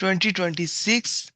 2026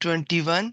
21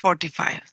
45।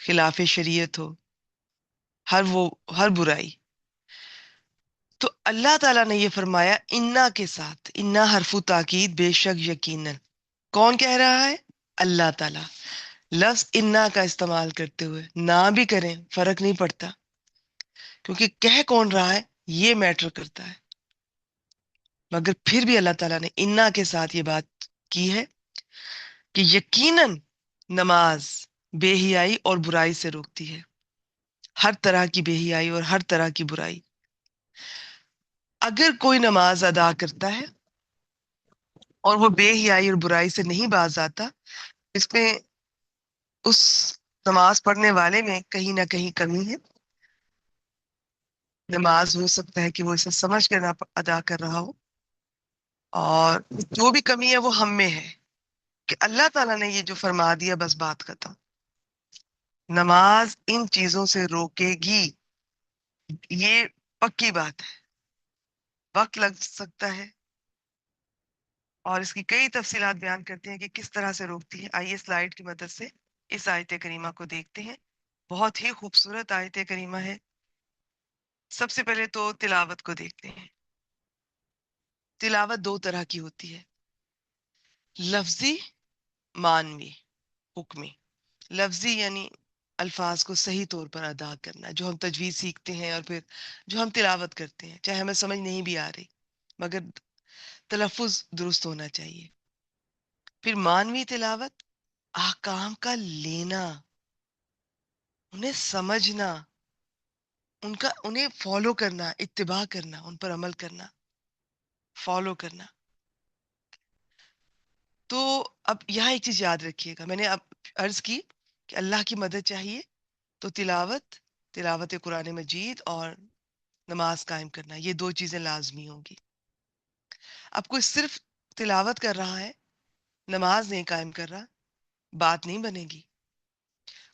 خلاف شریعت ہو، ہر برائی. تو اللہ تعالیٰ نے یہ فرمایا انا کے ساتھ، انا حرف تاکید، بے شک یقیناً. کون کہہ رہا ہے؟ اللہ تعالیٰ. لفظ انا کا استعمال کرتے ہوئے نہ بھی کریں فرق نہیں پڑتا، کیونکہ کہہ کون رہا ہے یہ میٹر کرتا ہے. مگر پھر بھی اللہ تعالیٰ نے انا کے ساتھ یہ بات کی ہے کہ یقیناً نماز بے حیائی اور برائی سے روکتی ہے، ہر طرح کی بے حیائی اور ہر طرح کی برائی. اگر کوئی نماز ادا کرتا ہے اور وہ بے حیائی اور برائی سے نہیں باز آتا، اس میں اس نماز پڑھنے والے میں کہیں نہ کہیں کمی ہے. نماز ہو سکتا ہے کہ وہ اسے سمجھ کر نہ ادا کر رہا ہو، اور جو بھی کمی ہے وہ ہم میں ہے کہ اللہ تعالیٰ نے یہ جو فرما دیا بس بات ختم. نماز ان چیزوں سے روکے گی، یہ پکی بات ہے. وقت لگ سکتا ہے اور اس کی کئی تفصیلات بیان کرتے ہیں کہ کس طرح سے روکتی ہے. آئیے سلائیڈ کی مدد سے اس آیت کریمہ کو دیکھتے ہیں. بہت ہی خوبصورت آیت کریمہ ہے. سب سے پہلے تو تلاوت کو دیکھتے ہیں. تلاوت دو طرح کی ہوتی ہے، لفظی، معنوی، حکمی. لفظی یعنی الفاظ کو صحیح طور پر ادا کرنا، جو ہم تجوید سیکھتے ہیں اور پھر جو ہم تلاوت کرتے ہیں، چاہے ہمیں سمجھ نہیں بھی آ رہی مگر تلفظ درست ہونا چاہیے. پھر معنوی تلاوت، احکام کا لینا، انہیں سمجھنا، انہیں فالو کرنا، اتباع کرنا، ان پر عمل کرنا، فالو کرنا. تو اب یہاں ایک چیز یاد رکھیے گا، میں نے اب عرض کی کہ اللہ کی مدد چاہیے تو تلاوت قرآن مجید اور نماز قائم کرنا، یہ دو چیزیں لازمی ہوں گی. اب کوئی صرف تلاوت کر رہا ہے، نماز نہیں قائم کر رہا، بات نہیں بنے گی.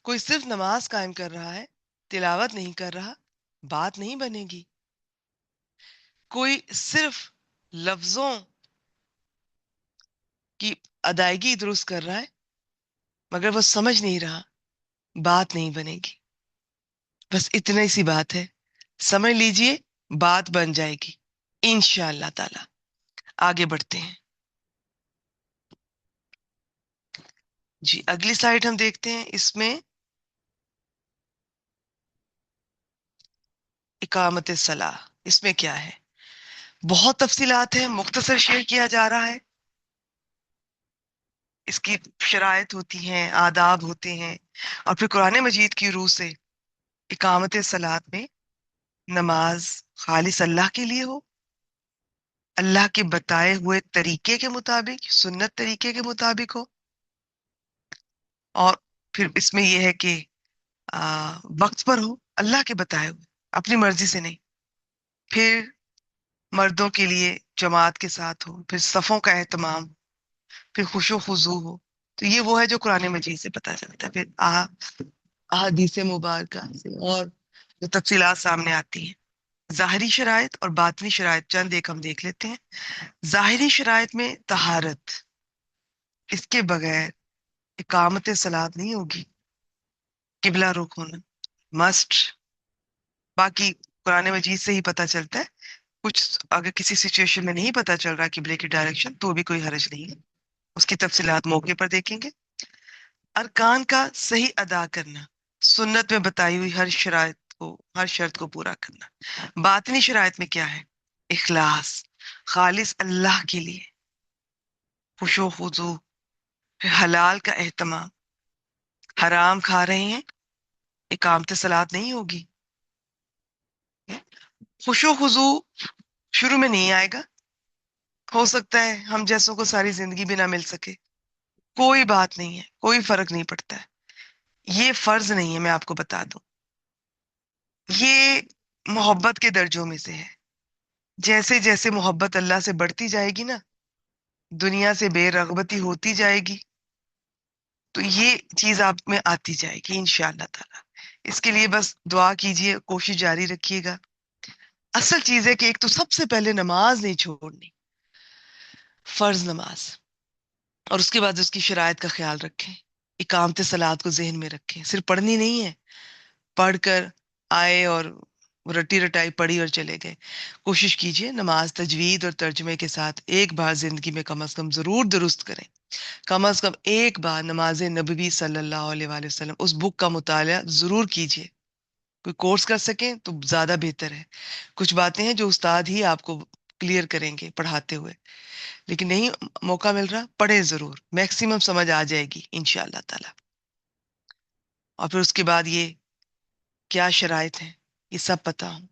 کوئی صرف نماز قائم کر رہا ہے، تلاوت نہیں کر رہا، بات نہیں بنے گی. کوئی صرف لفظوں کی ادائیگی درست کر رہا ہے مگر وہ سمجھ نہیں رہا، بات نہیں بنے گی. بس اتنا سی بات ہے، سمجھ لیجئے بات بن جائے گی انشاءاللہ تعالی. آگے بڑھتے ہیں جی. اگلی سلائیڈ ہم دیکھتے ہیں. اس میں اقامت الصلاح، اس میں کیا ہے؟ بہت تفصیلات ہیں، مختصر شیئر کیا جا رہا ہے. اس کی شرائط ہوتی ہیں، آداب ہوتے ہیں، اور پھر قرآن مجید کی روح سے اقامت صلاۃ میں نماز خالص اللہ کے لیے ہو، اللہ کے بتائے ہوئے طریقے کے مطابق، سنت طریقے کے مطابق ہو. اور پھر اس میں یہ ہے کہ وقت پر ہو، اللہ کے بتائے ہوئے، اپنی مرضی سے نہیں. پھر مردوں کے لیے جماعت کے ساتھ ہو، پھر صفوں کا اہتمام، پھر خوش و خضوع ہو. تو یہ وہ ہے جو قرآن مجید سے پتہ چلتا ہے. پھر احادیث مبارکہ سے اور جو تفصیلات سامنے آتی ہیں. ظاہری شرائط اور باطنی شرائط چند ایک ہم دیکھ لیتے ہیں. ظاہری شرائط میں طہارت، اس کے بغیر اقامت صلاۃ نہیں ہوگی. قبلہ رخ ہونا مسٹ. باقی قرآن مجید سے ہی پتہ چلتا ہے. کچھ اگر کسی سچویشن میں نہیں پتہ چل رہا قبلے کی ڈائریکشن تو بھی کوئی حرج نہیں ہے، اس کی تفصیلات موقع پر دیکھیں گے. ارکان کا صحیح ادا کرنا، سنت میں بتائی ہوئی ہر شرط کو پورا کرنا. باطنی شرائط میں کیا ہے؟ اخلاص، خالص اللہ کے لیے، خوش و خضوع، حلال کا اہتمام. حرام کھا رہے ہیں، اقامت صلاۃ نہیں ہوگی. خوش و خضوع شروع میں نہیں آئے گا، ہو سکتا ہے ہم جیسوں کو ساری زندگی بھی نہ مل سکے، کوئی بات نہیں ہے، کوئی فرق نہیں پڑتا ہے. یہ فرض نہیں ہے، میں آپ کو بتا دوں. یہ محبت کے درجوں میں سے ہے. جیسے جیسے محبت اللہ سے بڑھتی جائے گی نا، دنیا سے بے رغبتی ہوتی جائے گی، تو یہ چیز آپ میں آتی جائے گی انشاءاللہ تعالی. اس کے لیے بس دعا کیجئے، کوشش جاری رکھیے گا. اصل چیز ہے کہ ایک تو سب سے پہلے نماز نہیں چھوڑنی، فرض نماز، اور اس کے بعد اس کی شرائط کا خیال رکھیں. اقامت صلات کو ذہن میں رکھیں، صرف پڑھنی نہیں ہے، پڑھ کر آئے اور رٹی رٹائی پڑھی اور چلے گئے۔ کوشش کیجئے نماز تجوید اور ترجمے کے ساتھ ایک بار زندگی میں کم از کم ضرور درست کریں۔ کم از کم ایک بار نماز نبوی صلی اللہ علیہ وآلہ وسلم اس بک کا مطالعہ ضرور کیجئے۔ کوئی کورس کر سکیں تو زیادہ بہتر ہے۔ کچھ باتیں ہیں جو استاد ہی آپ کو کلیئر کریں گے پڑھاتے ہوئے، لیکن نہیں موقع مل رہا، پڑھیں ضرور، میکسیمم سمجھ آ جائے گی انشاءاللہ تعالی۔ اور پھر اس کے بعد یہ کیا شرائط ہیں یہ سب پتہ ہوں۔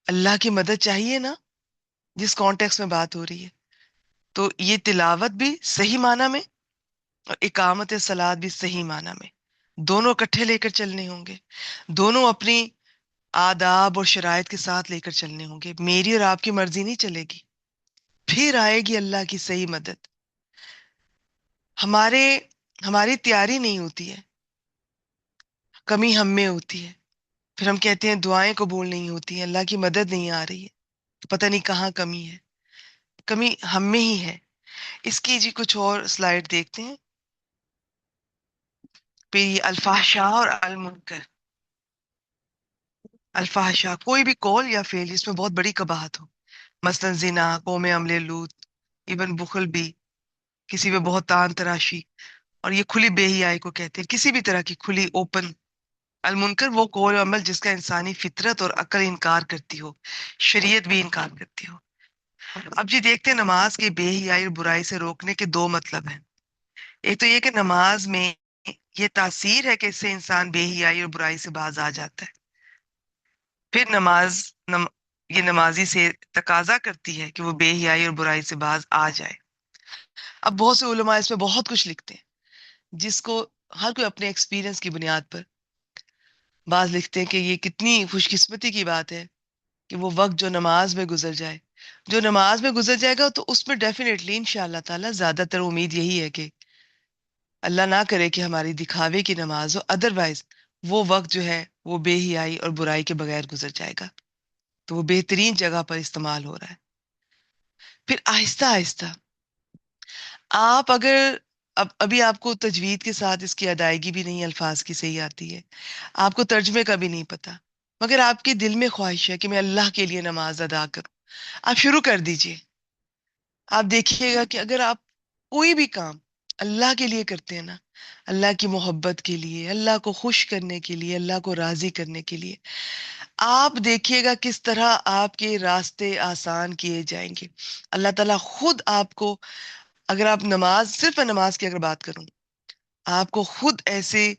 اللہ کی مدد چاہیے نا، جس کانٹیکس میں بات ہو رہی ہے، تو یہ تلاوت بھی صحیح معنی میں اور اقامت صلات بھی صحیح معنی میں، دونوں اکٹھے لے کر چلنے ہوں گے، دونوں اپنی آداب اور شرائط کے ساتھ لے کر چلنے ہوں گے۔ میری اور آپ کی مرضی نہیں چلے گی، پھر آئے گی اللہ کی صحیح مدد۔ ہمارے ہماری تیاری نہیں ہوتی ہے، کمی ہم میں ہوتی ہے، پھر ہم کہتے ہیں دعائیں قبول نہیں ہوتی ہیں، اللہ کی مدد نہیں آ رہی ہے، پتہ نہیں کہاں کمی ہے۔ کمی ہم میں ہی ہے۔ اس کی جی کچھ اور سلائیڈ دیکھتے ہیں۔ پھر یہ الفحشاء اور المنکر۔ الفحشاء کوئی بھی قول یا فعل جس میں بہت بڑی قباحت ہو، مثلا زنا، قوم عمل لوط، ایون بخل بھی، کسی پہ بہت تان تراشی، اور یہ کھلی بے حیائی کو کہتے ہیں، کسی بھی طرح کی کھلی اوپن۔ المنکر وہ قول و عمل جس کا انسانی فطرت اور عقل انکار کرتی ہو، شریعت بھی انکار کرتی ہو۔ اب جی دیکھتے ہیں نماز کے بے حیائی اور برائی سے روکنے کے دو مطلب ہیں۔ ایک تو یہ کہ نماز میں یہ تاثیر ہے کہ اس سے انسان بے حیائی اور برائی سے باز آ جاتا ہے۔ پھر یہ نمازی سے تقاضا کرتی ہے کہ وہ بے حیائی اور برائی سے باز آ جائے۔ اب بہت سے علماء اس پہ بہت کچھ لکھتے ہیں، جس کو ہر کوئی اپنے ایکسپیرینس کی بنیاد پر، بعض لکھتے ہیں کہ یہ کتنی خوش قسمتی کی بات ہے کہ وہ وقت جو نماز میں گزر جائے، جو نماز میں گزر جائے گا تو اس میں ڈیفینیٹلی انشاءاللہ تعالی زیادہ تر امید یہی ہے کہ اللہ نہ کرے کہ ہماری دکھاوے کی نماز ہو، ادروائز وہ وقت جو ہے وہ بے حیائی اور برائی کے بغیر گزر جائے گا، تو وہ بہترین جگہ پر استعمال ہو رہا ہے۔ پھر آہستہ آہستہ آپ اگر ابھی آپ کو تجوید کے ساتھ اس کی ادائیگی بھی نہیں الفاظ کی صحیح آتی ہے، آپ کو ترجمے کا بھی نہیں پتا، مگر آپ کے دل میں خواہش ہے کہ میں اللہ کے لیے نماز ادا کروں، آپ شروع کر دیجئے۔ آپ دیکھیے گا کہ اگر آپ کوئی بھی کام اللہ کے لیے کرتے ہیں نا، اللہ کی محبت کے لیے، اللہ کو خوش کرنے کے لیے، اللہ کو راضی کرنے کے لیے، آپ دیکھیے گا کس طرح آپ کے راستے آسان کیے جائیں گے۔ اللہ تعالیٰ خود آپ کو، اگر آپ نماز، صرف میں نماز کی اگر بات کروں، آپ کو خود ایسے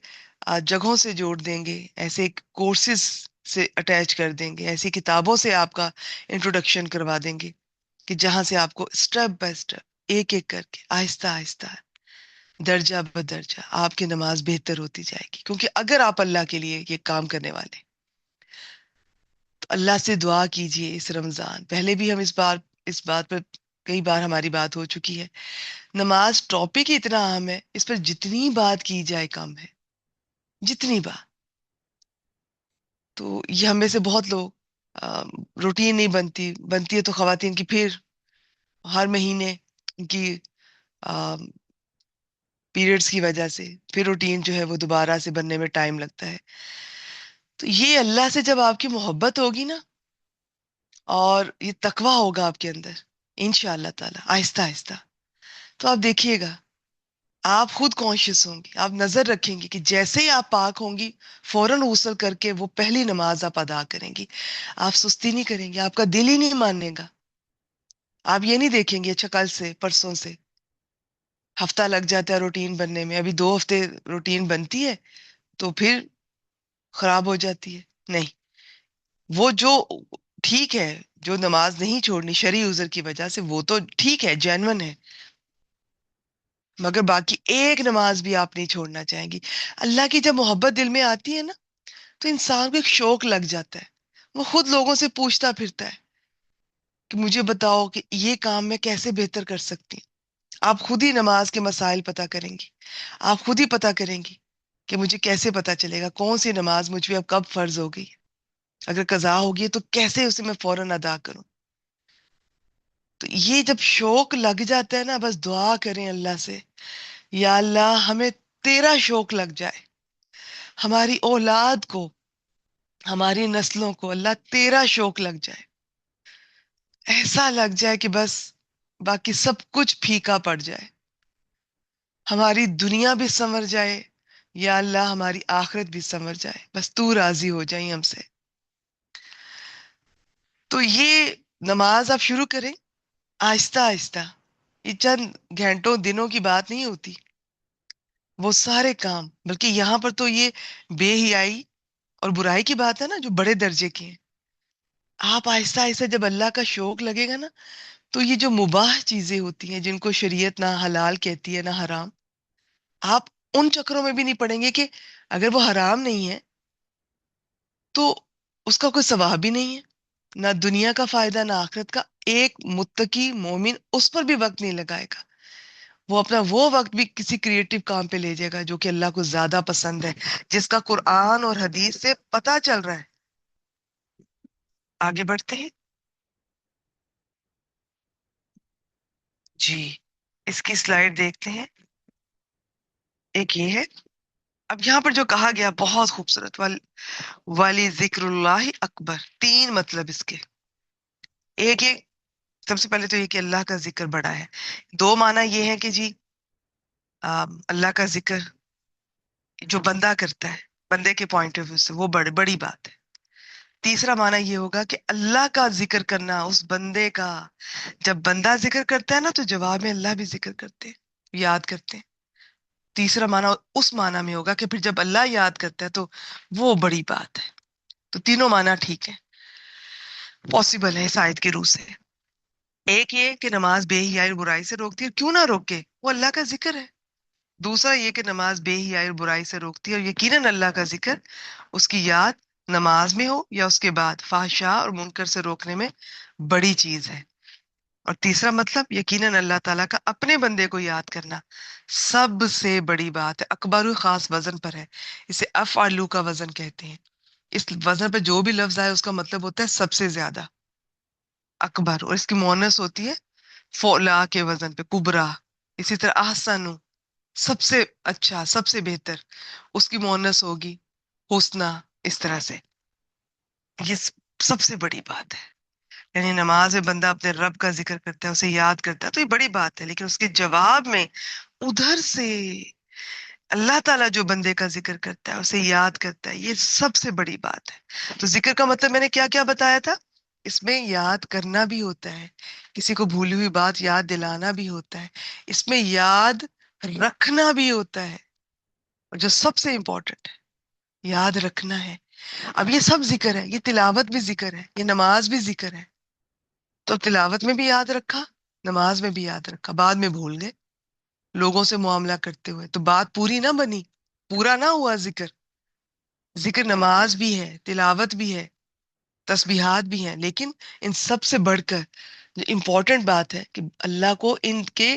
جگہوں سے جوڑ دیں گے، ایسے کورسز سے اٹیچ کر دیں گے، ایسی کتابوں سے آپ کا انٹروڈکشن کروا دیں گے کہ جہاں سے آپ کو سٹیپ بائی سٹیپ، ایک ایک کر کے، آہستہ آہستہ، درجہ بدرجہ آپ کی نماز بہتر ہوتی جائے گی۔ کیونکہ اگر آپ اللہ کے لیے یہ کام کرنے والے، تو اللہ سے دعا کیجئے اس رمضان۔ پہلے بھی ہم اس بات پر کئی بار ہماری بات ہو چکی ہے، نماز ٹاپک ہی اتنا اہم ہے، اس پر جتنی بات کی جائے کم ہے، جتنی بات۔ تو یہ ہم میں سے بہت لوگ روٹین نہیں بنتی ہے تو خواتین کی پھر ہر مہینے ان کی پیریڈز کی وجہ سے پھر روٹین جو ہے وہ دوبارہ سے بننے میں ٹائم لگتا ہے۔ تو یہ اللہ سے جب آپ کی محبت ہوگی نا، اور یہ تقویٰ ہوگا آپ کے اندر، انشاءاللہ تعالی آہستہ آہستہ، تو آپ دیکھیے گا آپ خود کانشیس ہوں گی، آپ نظر رکھیں گی کہ جیسے ہی آپ پاک ہوں گی، فوراً غسل کر کے وہ پہلی نماز آپ ادا کریں گی۔ آپ سستی نہیں کریں گے، آپ کا دل ہی نہیں ماننے گا۔ آپ یہ نہیں دیکھیں گے اچھا کل سے، پرسوں سے، ہفتہ لگ جاتا ہے روٹین بننے میں، ابھی 2 ہفتے روٹین بنتی ہے تو پھر خراب ہو جاتی ہے۔ نہیں، وہ جو ٹھیک ہے، جو نماز نہیں چھوڑنی شرعی عذر کی وجہ سے، وہ تو ٹھیک ہے، جینون ہے، مگر باقی ایک نماز بھی آپ نہیں چھوڑنا چاہیں گی۔ اللہ کی جب محبت دل میں آتی ہے نا، تو انسان کو ایک شوق لگ جاتا ہے، وہ خود لوگوں سے پوچھتا پھرتا ہے کہ مجھے بتاؤ کہ یہ کام میں کیسے بہتر کر سکتی ہوں۔ آپ خود ہی نماز کے مسائل پتہ کریں گی، آپ خود ہی پتہ کریں گی کہ مجھے کیسے پتہ چلے گا کون سی نماز مجھ پہ اب کب فرض ہو گئی، اگر قضا ہوگی تو کیسے اسے میں فوراً ادا کروں۔ تو یہ جب شوق لگ جاتا ہے نا، بس دعا کریں اللہ سے، یا اللہ ہمیں تیرا شوق لگ جائے، ہماری اولاد کو، ہماری نسلوں کو اللہ تیرا شوق لگ جائے، ایسا لگ جائے کہ بس باقی سب کچھ پھیکا پڑ جائے، ہماری دنیا بھی سنور جائے، یا اللہ ہماری آخرت بھی سنور جائے، بس تو راضی ہو جائیں ہم سے. تو یہ نماز آپ شروع کریں آہستہ آہستہ. یہ چند گھنٹوں دنوں کی بات نہیں ہوتی، وہ سارے کام، بلکہ یہاں پر تو یہ بے حیائی اور برائی کی بات ہے نا جو بڑے درجے کی ہیں. آپ آہستہ آہستہ جب اللہ کا شوق لگے گا نا، تو یہ جو مباح چیزیں ہوتی ہیں جن کو شریعت نہ حلال کہتی ہے نہ حرام، آپ ان چکروں میں بھی نہیں پڑیں گے کہ اگر وہ حرام نہیں ہے تو اس کا کوئی ثواب بھی نہیں ہے، نہ دنیا کا فائدہ نہ آخرت کا. ایک متقی مومن اس پر بھی وقت نہیں لگائے گا، وہ اپنا وہ وقت بھی کسی کریٹو کام پہ لے جائے گا جو کہ اللہ کو زیادہ پسند ہے، جس کا قرآن اور حدیث سے پتہ چل رہا ہے. آگے بڑھتے ہیں جی. اس کی سلائیڈ دیکھتے ہیں. ایک یہ ہے، اب یہاں پر جو کہا گیا بہت خوبصورت، والی ذکر اللہ اکبر. تین مطلب اس کے. ایک یہ، سب سے پہلے تو یہ کہ اللہ کا ذکر بڑا ہے. دو معنی یہ ہے کہ جی اللہ کا ذکر جو بندہ کرتا ہے، بندے کے پوائنٹ آف ویو سے وہ بڑی بات ہے. تیسرا معنی یہ ہوگا کہ اللہ کا ذکر کرنا اس بندے کا. جب بندہ ذکر کرتا ہے نا تو جواب میں اللہ بھی ذکر کرتے ہیں، یاد کرتے ہیں. تیسرا معنی اس معنی میں ہوگا کہ پھر جب اللہ یاد کرتا ہے تو وہ بڑی بات ہے. تو تینوں معنی ٹھیک ہے، پاسبل ہے اس آیت کی روح سے. ایک یہ کہ نماز بے حیائی اور برائی سے روکتی ہے، کیوں نہ روکے، وہ اللہ کا ذکر ہے. دوسرا یہ کہ نماز بے حیائی اور برائی سے روکتی ہے، اور یقیناً اللہ کا ذکر، اس کی یاد نماز میں ہو یا اس کے بعد، فحشاء اور منکر سے روکنے میں بڑی چیز ہے. اور تیسرا مطلب، یقیناً اللہ تعالیٰ کا اپنے بندے کو یاد کرنا سب سے بڑی بات ہے. اکبر خاص وزن پر ہے، اسے افعلو کا وزن کہتے ہیں. اس وزن پہ جو بھی لفظ آئے اس کا مطلب ہوتا ہے سب سے زیادہ، اکبر. اور اس کی مونس ہوتی ہے فولا کے وزن پہ، کبرا. اسی طرح احسن، سب سے اچھا، سب سے بہتر، اس کی مونس ہوگی حسنہ. اس طرح سے یہ سب سے بڑی بات ہے. یعنی نماز میں بندہ اپنے رب کا ذکر کرتا ہے، اسے یاد کرتا ہے، تو یہ بڑی بات ہے. لیکن اس کے جواب میں ادھر سے اللہ تعالیٰ جو بندے کا ذکر کرتا ہے، اسے یاد کرتا ہے، یہ سب سے بڑی بات ہے. تو ذکر کا مطلب میں نے کیا کیا بتایا تھا؟ اس میں یاد کرنا بھی ہوتا ہے، کسی کو بھولی ہوئی بات یاد دلانا بھی ہوتا ہے، اس میں یاد رکھنا بھی ہوتا ہے، اور جو سب سے امپورٹنٹ ہے یاد رکھنا ہے. اب یہ سب ذکر ہے، یہ تلاوت بھی ذکر ہے، یہ نماز بھی ذکر ہے. تو تلاوت میں بھی یاد رکھا، نماز میں بھی یاد رکھا، بعد میں بھول گئے لوگوں سے معاملہ کرتے ہوئے، تو بات پوری نہ بنی، پورا نہ ہوا ذکر. ذکر نماز بھی ہے، تلاوت بھی ہے، تسبیحات بھی ہیں، لیکن ان سب سے بڑھ کر جو امپورٹنٹ بات ہے کہ اللہ کو ان کے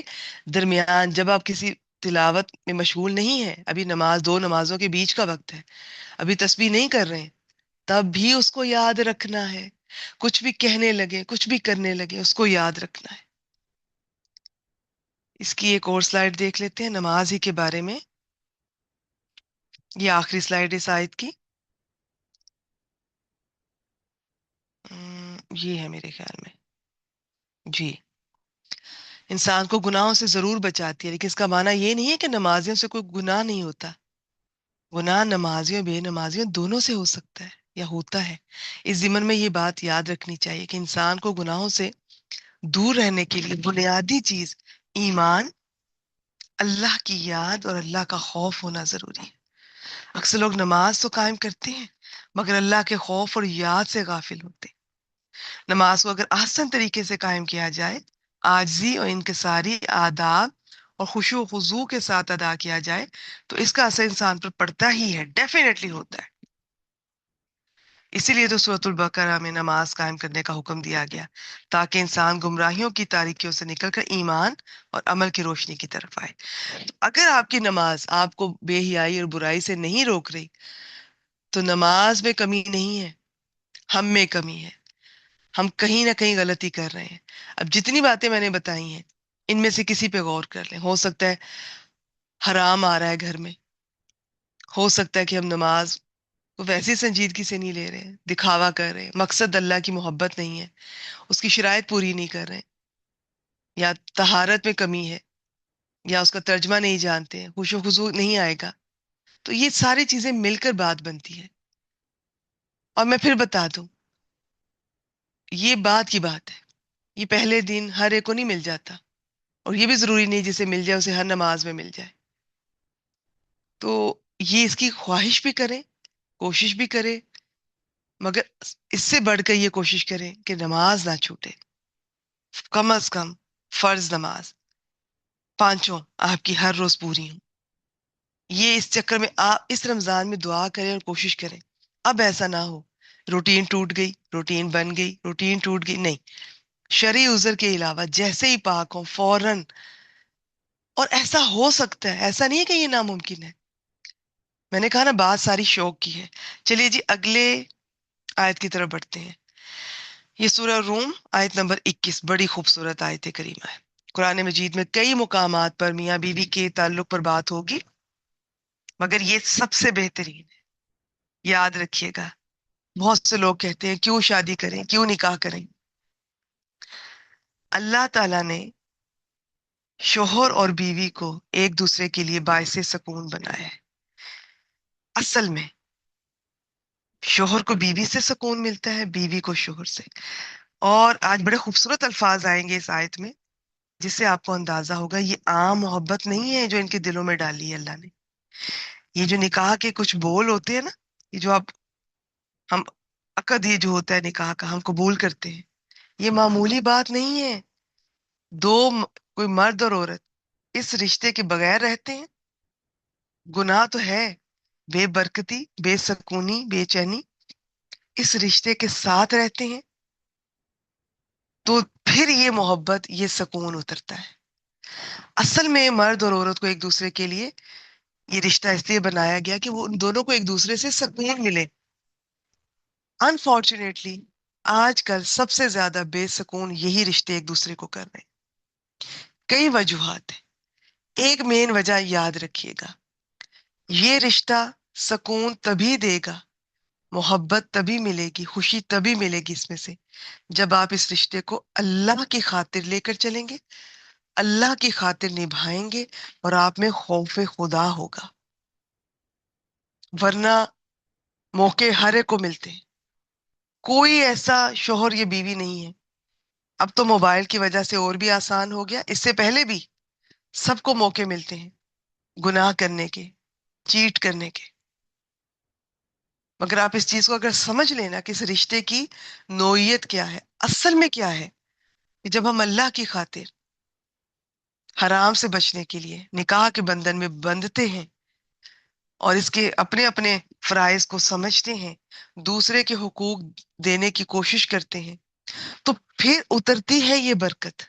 درمیان، جب آپ کسی تلاوت میں مشغول نہیں ہے، ابھی نماز، دو نمازوں کے بیچ کا وقت ہے، ابھی تسبیح نہیں کر رہے ہیں، تب بھی اس کو یاد رکھنا ہے. کچھ بھی کہنے لگے، کچھ بھی کرنے لگے، اس کو یاد رکھنا ہے. اس کی ایک اور سلائیڈ دیکھ لیتے ہیں نماز ہی کے بارے میں. یہ آخری سلائیڈ اس آیت کی. یہ ہے میرے خیال میں جی. انسان کو گناہوں سے ضرور بچاتی ہے، لیکن اس کا معنی یہ نہیں ہے کہ نمازیوں سے کوئی گناہ نہیں ہوتا. گناہ نمازیوں بے نمازیوں دونوں سے ہو سکتا ہے یا ہوتا ہے. اس ضمن میں یہ بات یاد رکھنی چاہیے کہ انسان کو گناہوں سے دور رہنے کے لیے بنیادی چیز ایمان، اللہ کی یاد اور اللہ کا خوف ہونا ضروری ہے. اکثر لوگ نماز تو قائم کرتے ہیں مگر اللہ کے خوف اور یاد سے غافل ہوتے ہیں. نماز کو اگر احسن طریقے سے قائم کیا جائے، عاجزی اور انکساری آداب اور خشوع و خضوع کے ساتھ ادا کیا جائے، تو اس کا اثر انسان پر پڑتا ہی ہے، ڈیفینیٹلی ہوتا ہے. اسی لیے تو سورۃ البقرہ میں نماز قائم کرنے کا حکم دیا گیا، تاکہ انسان گمراہیوں کی تاریکیوں سے نکل کر ایمان اور عمل کی روشنی کی طرف آئے. اگر آپ کی نماز آپ کو بے حیائی اور برائی سے نہیں روک رہی، تو نماز میں کمی نہیں ہے، ہم میں کمی ہے. ہم کہیں نہ کہیں غلطی کر رہے ہیں. اب جتنی باتیں میں نے بتائی ہیں ان میں سے کسی پہ غور کر لیں. ہو سکتا ہے حرام آ رہا ہے گھر میں، ہو سکتا ہے کہ ہم نماز کو ویسی سنجیدگی سے نہیں لے رہے ہیں، دکھاوا کر رہے ہیں، مقصد اللہ کی محبت نہیں ہے، اس کی شرائط پوری نہیں کر رہے ہیں، یا طہارت میں کمی ہے، یا اس کا ترجمہ نہیں جانتے ہیں، خوش و خضوع نہیں آئے گا، تو یہ ساری چیزیں مل کر بات بنتی ہے۔ اور میں پھر بتا دوں، یہ بات کی بات ہے، یہ پہلے دن ہر ایک کو نہیں مل جاتا، اور یہ بھی ضروری نہیں جسے مل جائے اسے ہر نماز میں مل جائے۔ تو یہ اس کی خواہش بھی کریں، کوشش بھی کریں، مگر اس سے بڑھ کر یہ کوشش کریں کہ نماز نہ چھوٹے، کم از کم فرض نماز پانچوں آپ کی ہر روز پوری ہوں۔ یہ اس چکر میں آپ اس رمضان میں دعا کریں اور کوشش کریں، اب ایسا نہ ہو روٹین ٹوٹ گئی، روٹین بن گئی، روٹین ٹوٹ گئی، نہیں، شرعی عذر کے علاوہ جیسے ہی پاک ہو فوراً، اور ایسا ہو سکتا ہے، ایسا نہیں ہے کہ یہ ناممکن ہے، میں نے کہا نا بات ساری شوق کی ہے۔ چلیے جی اگلے آیت کی طرف بڑھتے ہیں۔ یہ سورہ روم آیت نمبر 21 بڑی خوبصورت آیت کریمہ ہے۔ قرآن مجید میں کئی مقامات پر میاں بیوی کے تعلق پر بات ہوگی، مگر یہ سب سے بہترین ہے، یاد رکھیے گا۔ بہت سے لوگ کہتے ہیں کیوں شادی کریں، کیوں نکاح کریں؟ اللہ تعالیٰ نے شوہر اور بیوی کو ایک دوسرے کے لیے باعث سکون بنایا ہے۔ اصل میں شوہر کو بیوی سے سکون ملتا ہے، بیوی کو شوہر سے۔ اور آج بڑے خوبصورت الفاظ آئیں گے اس آیت میں، جس سے آپ کو اندازہ ہوگا یہ عام محبت نہیں ہے جو ان کے دلوں میں ڈالی ہے اللہ نے۔ یہ جو نکاح کے کچھ بول ہوتے ہیں نا، یہ جو آپ ہم عقد، یہ جو ہوتا ہے نکاح کا ہم قبول کرتے ہیں، یہ معمولی بات نہیں ہے۔ کوئی مرد اور عورت اس رشتے کے بغیر رہتے ہیں، گناہ تو ہے، بے برکتی، بے سکونی، بے چینی، اس رشتے کے ساتھ رہتے ہیں، تو پھر یہ محبت، یہ سکون اترتا ہے۔ اصل میں مرد اور عورت کو ایک دوسرے کے لیے یہ رشتہ اس لیے بنایا گیا کہ وہ ان دونوں کو ایک دوسرے سے سکون ملے۔ انفارچونیٹلی آج کل سب سے زیادہ بے سکون یہی رشتے ایک دوسرے کو کر رہے ہیں۔ کئی وجوہات ہیں، ایک مین وجہ یاد رکھیے گا، یہ رشتہ سکون تبھی دے گا، محبت تبھی ملے گی، خوشی تبھی ملے گی اس میں سے، جب آپ اس رشتے کو اللہ کی خاطر لے کر چلیں گے، اللہ کی خاطر نبھائیں گے، اور آپ میں خوف خدا ہوگا۔ ورنہ موقع ہر ایک کو ملتے ہیں، کوئی ایسا شوہر یا بیوی نہیں ہے۔ اب تو موبائل کی وجہ سے اور بھی آسان ہو گیا، اس سے پہلے بھی سب کو موقع ملتے ہیں گناہ کرنے کے، چیٹ کرنے کے، مگر آپ اس چیز کو اگر سمجھ لینا کہ اس رشتے کی نوعیت کیا ہے، اصل میں کیا ہے، کہ جب ہم اللہ کی خاطر حرام سے بچنے کے لیے نکاح کے بندھن میں بندھتے ہیں، اور اس کے اپنے اپنے فرائض کو سمجھتے ہیں، دوسرے کے حقوق دینے کی کوشش کرتے ہیں، تو پھر اترتی ہے یہ برکت۔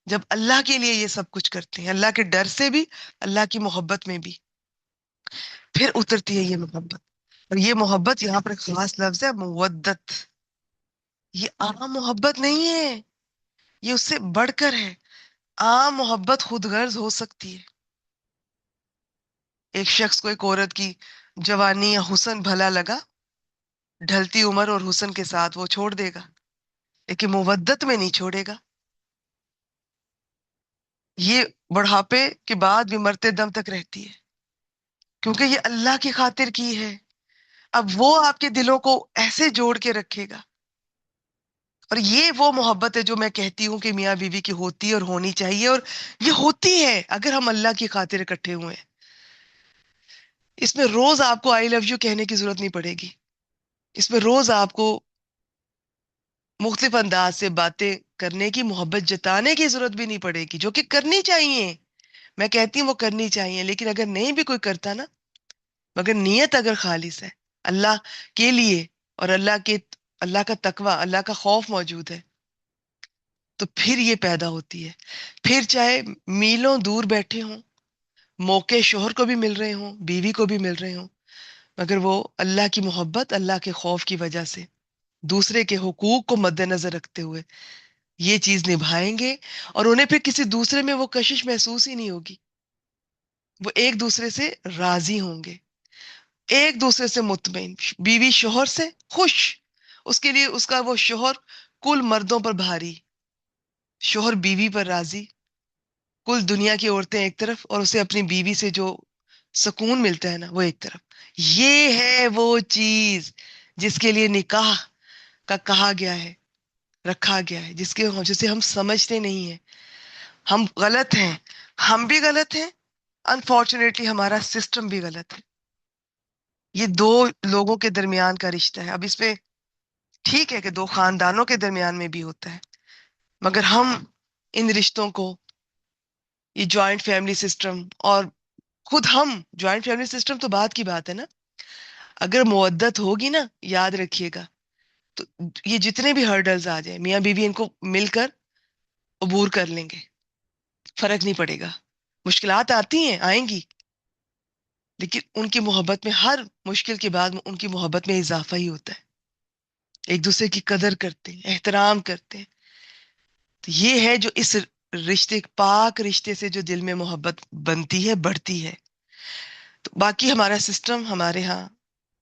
جب اللہ کے لیے یہ سب کچھ کرتے ہیں، اللہ کے ڈر سے بھی، اللہ کی محبت میں بھی، پھر اترتی ہے یہ محبت۔ اور یہ محبت یہاں پر خاص لفظ ہے مودت، یہ عام محبت نہیں ہے، یہ اس سے بڑھ کر ہے۔ عام محبت خود غرض ہو سکتی ہے، ایک شخص کو ایک عورت کی جوانی یا حسن بھلا لگا، ڈھلتی عمر اور حسن کے ساتھ وہ چھوڑ دے گا، لیکن مودت میں نہیں چھوڑے گا۔ یہ بڑھاپے کے بعد بھی مرتے دم تک رہتی ہے، کیونکہ یہ اللہ کی خاطر کی ہے۔ اب وہ آپ کے دلوں کو ایسے جوڑ کے رکھے گا، اور یہ وہ محبت ہے جو میں کہتی ہوں کہ میاں بیوی کی ہوتی ہے اور ہونی چاہیے، اور یہ ہوتی ہے اگر ہم اللہ کی خاطر اکٹھے ہوئے ہیں۔ اس میں روز آپ کو آئی لو یو کہنے کی ضرورت نہیں پڑے گی، اس میں روز آپ کو مختلف انداز سے باتیں کرنے کی، محبت جتانے کی ضرورت بھی نہیں پڑے گی، جو کہ کرنی چاہیے، میں کہتی ہوں وہ کرنی چاہیے، لیکن اگر نہیں بھی کوئی کرتا نا، مگر نیت اگر خالص ہے اللہ کے لیے، اور اللہ کا تقوی، اللہ کا خوف موجود ہے، تو پھر یہ پیدا ہوتی ہے۔ پھر چاہے میلوں دور بیٹھے ہوں، موقع شوہر کو بھی مل رہے ہوں، بیوی کو بھی مل رہے ہوں، مگر وہ اللہ کی محبت، اللہ کے خوف کی وجہ سے، دوسرے کے حقوق کو مد نظر رکھتے ہوئے یہ چیز نبھائیں گے، اور انہیں پھر کسی دوسرے میں وہ کشش محسوس ہی نہیں ہوگی۔ وہ ایک دوسرے سے راضی ہوں گے، ایک دوسرے سے مطمئن، بیوی شوہر سے خوش، اس کے لیے اس کا وہ شوہر کل مردوں پر بھاری، شوہر بیوی پر راضی، کل دنیا کی عورتیں ایک طرف اور اسے اپنی بیوی سے جو سکون ملتا ہے نا وہ ایک طرف۔ یہ ہے وہ چیز جس کے لیے نکاح کا کہا گیا ہے، رکھا گیا ہے، جسے ہم سمجھتے نہیں ہیں۔ ہم غلط ہیں، ہم بھی غلط ہیں، انفارچونیٹلی ہمارا سسٹم بھی غلط ہے۔ یہ دو لوگوں کے درمیان کا رشتہ ہے، اب اس پہ ٹھیک ہے کہ دو خاندانوں کے درمیان میں بھی ہوتا ہے، مگر ہم ان رشتوں کو، یہ جوائنٹ فیملی سسٹم، اور خود ہم جوائنٹ فیملی سسٹم تو بعد کی بات ہے نا، اگر مودت ہوگی نا، یاد رکھیے گا، تو یہ جتنے بھی ہرڈلز آ جائیں میاں بیوی ان کو مل کر عبور کر لیں گے، فرق نہیں پڑے گا۔ مشکلات آتی ہیں، آئیں گی، لیکن ان کی محبت میں، ہر مشکل کے بعد ان کی محبت میں اضافہ ہی ہوتا ہے، ایک دوسرے کی قدر کرتے ہیں، احترام کرتے ہیں۔ تو یہ ہے جو اس رشتے، پاک رشتے سے جو دل میں محبت بنتی ہے، بڑھتی ہے۔ تو باقی ہمارا سسٹم ہمارے ہاں،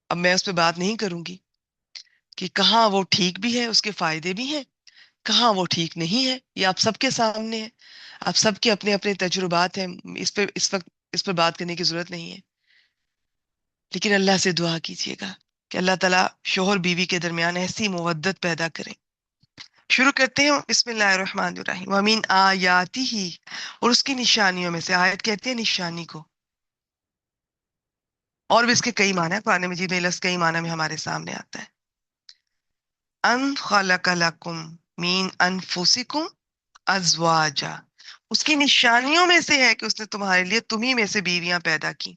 اب میں اس پہ بات نہیں کروں گی کہ کہاں وہ ٹھیک بھی ہے، اس کے فائدے بھی ہیں، کہاں وہ ٹھیک نہیں ہے، یہ آپ سب کے سامنے ہے، آپ سب کے اپنے اپنے تجربات ہیں، اس پہ اس وقت اس پہ بات کرنے کی ضرورت نہیں ہے۔ لیکن اللہ سے دعا کیجیے گا کہ اللہ تعالیٰ شوہر بیوی کے درمیان ایسی مودت پیدا کرے۔ شروع کرتے ہیں، بسم اللہ الرحمن الرحیم۔ وَمِنْ آیَاتِهِ، اور اس کی نشانیوں میں سے، آیت کہتے ہیں نشانی کو، اور بھی اس کے کئی معنی ہیں، قرآن مجید میں لفظ کئی معنی میں ہمارے سامنے آتا ہے۔ ان خلق لکم من انفسکم ازواجا، اس کی نشانیوں میں سے ہے کہ اس نے تمہارے لیے تمہیں میں سے بیویاں پیدا کی۔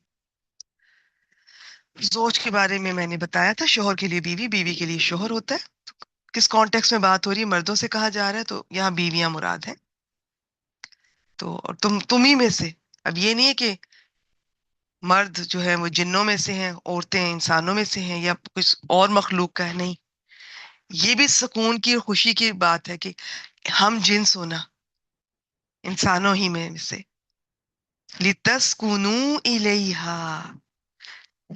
زوج کے بارے میں نے بتایا تھا، شوہر کے لیے بیوی، بیوی کے لیے شوہر ہوتا ہے۔ کس کانٹیکس میں بات ہو رہی ہے؟ مردوں سے کہا جا رہا ہے، تو یہاں بیویاں مراد ہیں۔ تو اور تمہیں میں سے، اب یہ نہیں ہے کہ مرد جو ہے وہ جنوں میں سے ہیں، عورتیں انسانوں میں سے ہیں، یا کچھ اور مخلوق کا ہے، نہیں۔ یہ بھی سکون کی اور خوشی کی بات ہے کہ ہم جنس ہونا انسانوں ہی میں سے، لِتَسْكُنُوا إِلَيْهَا،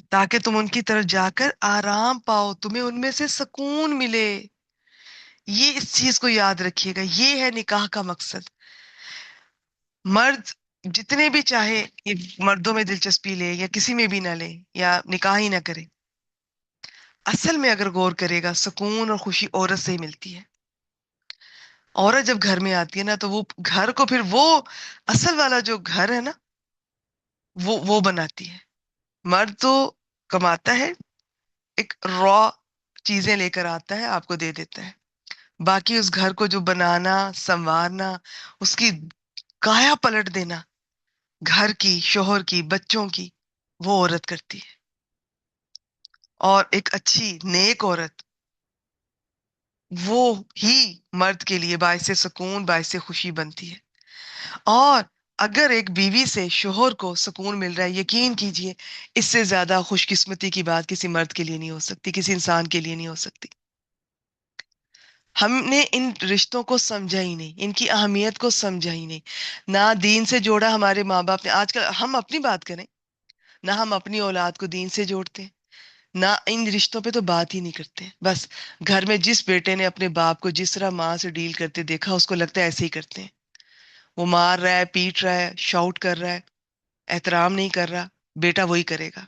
تاکہ تم ان کی طرف جا کر آرام پاؤ، تمہیں ان میں سے سکون ملے۔ یہ اس چیز کو یاد رکھیے گا، یہ ہے نکاح کا مقصد۔ مرد جتنے بھی چاہے یہ مردوں میں دلچسپی لے یا کسی میں بھی نہ لے یا نکاح ہی نہ کرے، اصل میں اگر غور کرے گا سکون اور خوشی عورت سے ہی ملتی ہے۔ عورت جب گھر میں آتی ہے نا، تو وہ گھر کو پھر وہ اصل والا جو گھر ہے نا، وہ بناتی ہے۔ مرد تو کماتا ہے، ایک را چیزیں لے کر آتا ہے، آپ کو دے دیتا ہے، باقی اس گھر کو جو بنانا، سنوارنا، اس کی کایا پلٹ دینا، گھر کی، شوہر کی، بچوں کی، وہ عورت کرتی ہے۔ اور ایک اچھی نیک عورت، وہ ہی مرد کے لیے باعث سکون، باعث خوشی بنتی ہے۔ اور اگر ایک بیوی سے شوہر کو سکون مل رہا ہے، یقین کیجئے اس سے زیادہ خوش قسمتی کی بات کسی مرد کے لیے نہیں ہو سکتی، کسی انسان کے لیے نہیں ہو سکتی۔ ہم نے ان رشتوں کو سمجھا ہی نہیں، ان کی اہمیت کو سمجھا ہی نہیں، نہ دین سے جوڑا ہمارے ماں باپ نے۔ آج کل ہم اپنی بات کریں، نہ ہم اپنی اولاد کو دین سے جوڑتے ہیں، نہ ان رشتوں پہ تو بات ہی نہیں کرتے۔ بس گھر میں جس بیٹے نے اپنے باپ کو جس طرح ماں سے ڈیل کرتے دیکھا، اس کو لگتا ہے ایسے ہی کرتے ہیں۔ وہ مار رہا ہے، پیٹ رہا ہے، شاؤٹ کر رہا ہے، احترام نہیں کر رہا، بیٹا وہی کرے گا۔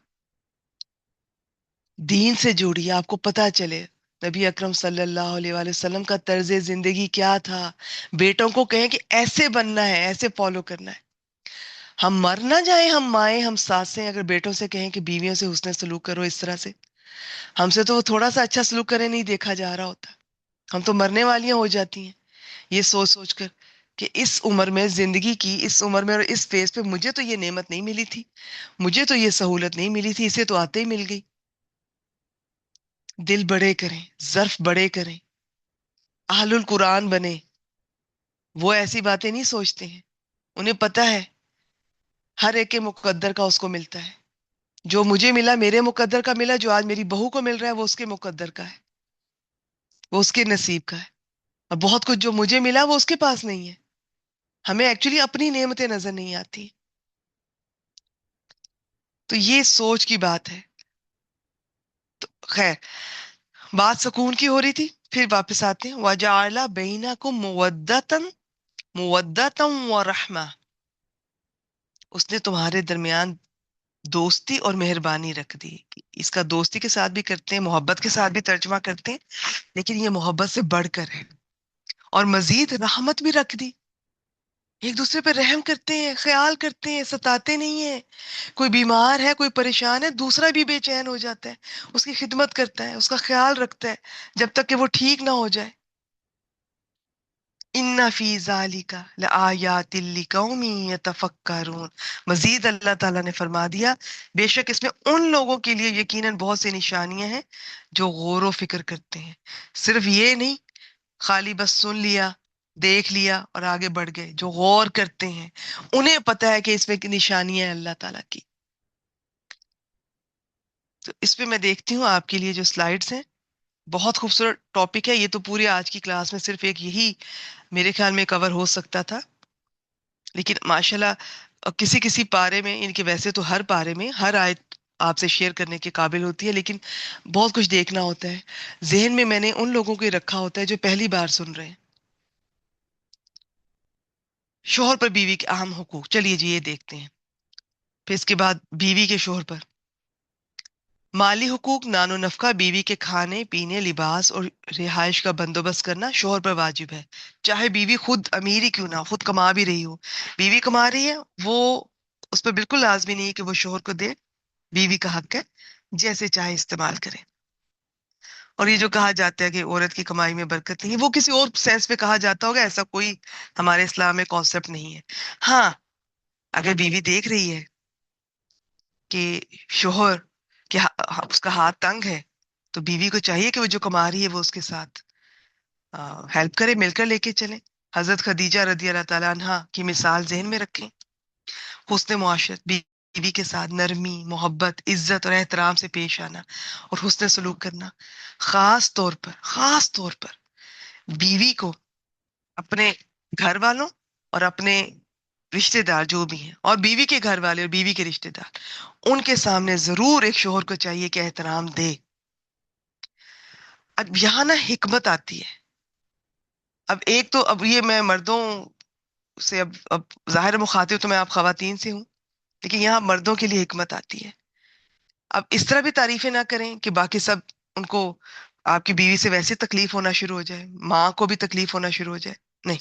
دین سے جوڑیے، آپ کو پتا چلے نبی اکرم صلی اللہ علیہ وآلہ وسلم کا طرز زندگی کیا تھا۔ بیٹوں کو کہیں کہ ایسے بننا ہے، ایسے فالو کرنا ہے۔ ہم مر نہ جائیں، ہم مائیں، ہم ساسیں، اگر بیٹوں سے کہیں کہ بیویوں سے حسن سلوک کرو اس طرح سے، ہم سے تو وہ تھوڑا سا اچھا سلوک کرے نہیں دیکھا جا رہا ہوتا، ہم تو مرنے والیاں ہو جاتی ہیں، یہ سوچ سوچ کر کہ اس عمر میں، زندگی کی اس عمر میں اور اس فیز پہ مجھے تو یہ نعمت نہیں ملی تھی، مجھے تو یہ سہولت نہیں ملی تھی، اسے تو آتے ہی مل گئی۔ دل بڑے کریں، ظرف بڑے کریں، اہل القرآن بنے۔ وہ ایسی باتیں نہیں سوچتے ہیں، انہیں پتا ہے ہر ایک کے مقدر کا اس کو ملتا ہے۔ جو مجھے ملا میرے مقدر کا ملا، جو آج میری بہو کو مل رہا ہے وہ اس کے مقدر کا ہے، وہ اس کے نصیب کا ہے۔ اور بہت کچھ جو مجھے ملا وہ اس کے پاس نہیں ہے۔ ہمیں ایکچولی اپنی نعمتیں نظر نہیں آتی، تو یہ سوچ کی بات ہے. تو خیر، بات سکون کی ہو رہی تھی. پھر واپس آتے ہیں. وَجَعَلَ بَيْنَكُم مُوَدَّةً وَرَحْمَةً. اس نے تمہارے درمیان دوستی اور مہربانی رکھ دی. اس کا دوستی کے ساتھ بھی کرتے ہیں، محبت کے ساتھ بھی ترجمہ کرتے ہیں، لیکن یہ محبت سے بڑھ کر ہے. اور مزید رحمت بھی رکھ دی. ایک دوسرے پہ رحم کرتے ہیں، خیال کرتے ہیں، ستاتے نہیں ہیں. کوئی بیمار ہے، کوئی پریشان ہے، دوسرا بھی بے چین ہو جاتا ہے، اس کی خدمت کرتا ہے، اس کا خیال رکھتا ہے جب تک کہ وہ ٹھیک نہ ہو جائے. ان فی ذالک لآیات لقوم یتفکرون. مزید اللہ تعالیٰ نے فرما دیا، بے شک اس میں ان لوگوں کے لیے یقیناً بہت سی نشانیاں ہیں جو غور و فکر کرتے ہیں. صرف یہ نہیں خالی بس سن لیا، دیکھ لیا اور آگے بڑھ گئے. جو غور کرتے ہیں انہیں پتہ ہے کہ اس میں کی نشانیاں ہیں اللہ تعالیٰ کی. تو اس پہ میں دیکھتی ہوں آپ کے لیے جو سلائیڈز ہیں. بہت خوبصورت ٹاپک ہے یہ. تو پوری آج کی کلاس میں صرف ایک یہی میرے خیال میں کور ہو سکتا تھا، لیکن ماشاءاللہ کسی کسی پارے میں، ان کے ویسے تو ہر پارے میں ہر آیت آپ سے شیئر کرنے کے قابل ہوتی ہے، لیکن بہت کچھ دیکھنا ہوتا ہے. ذہن میں نے ان لوگوں کو رکھا ہوتا ہے جو پہلی بار سن رہے ہیں. شوہر پر بیوی کے اہم حقوق، چلیے جی یہ دیکھتے ہیں. پھر اس کے بعد بیوی کے شوہر پر مالی حقوق. نان و نفقہ، بیوی کے کھانے پینے، لباس اور رہائش کا بندوبست کرنا شوہر پر واجب ہے. چاہے بیوی خود امیر ہی کیوں نہ ہو، خود کما بھی رہی ہو. بیوی کما رہی ہے، وہ اس پہ بالکل لازمی نہیں ہے کہ وہ شوہر کو دے. بیوی کا حق ہے جیسے چاہے استعمال کرے. اور یہ جو کہا جاتا ہے کہ عورت کی کمائی میں برکت نہیں ہے، وہ کسی اور سینس پہ کہا جاتا ہوگا، ایسا کوئی ہمارے اسلام میں کانسیپٹ نہیں ہے. ہاں، اگر بیوی دیکھ رہی ہے کہ شوہر کہ اس کا ہاتھ تنگ ہے، تو بیوی کو چاہیے کہ وہ جو کما رہی ہے وہ اس کے ساتھ ہیلپ کرے، مل کر لے کے چلے. حضرت خدیجہ رضی اللہ تعالیٰ عنہا کی مثال ذہن میں رکھیں. حسن معاشرت، بیوی کے ساتھ نرمی، محبت، عزت اور احترام سے پیش آنا اور حسن سلوک کرنا. خاص طور پر بیوی کو اپنے گھر والوں اور اپنے رشتہ دار جو بھی ہیں، اور بیوی کے گھر والے اور بیوی کے رشتہ دار، ان کے سامنے ضرور ایک شوہر کو چاہیے کہ احترام دے. اب یہاں نا حکمت آتی ہے. اب ایک تو اب یہ میں مردوں سے اب ظاہر مخاطب تو میں آپ خواتین سے ہوں، لیکن یہاں مردوں کے لیے حکمت آتی ہے. اب اس طرح بھی تعریفیں نہ کریں کہ باقی سب ان کو آپ کی بیوی سے ویسے تکلیف ہونا شروع ہو جائے، ماں کو بھی تکلیف ہونا شروع ہو جائے. نہیں،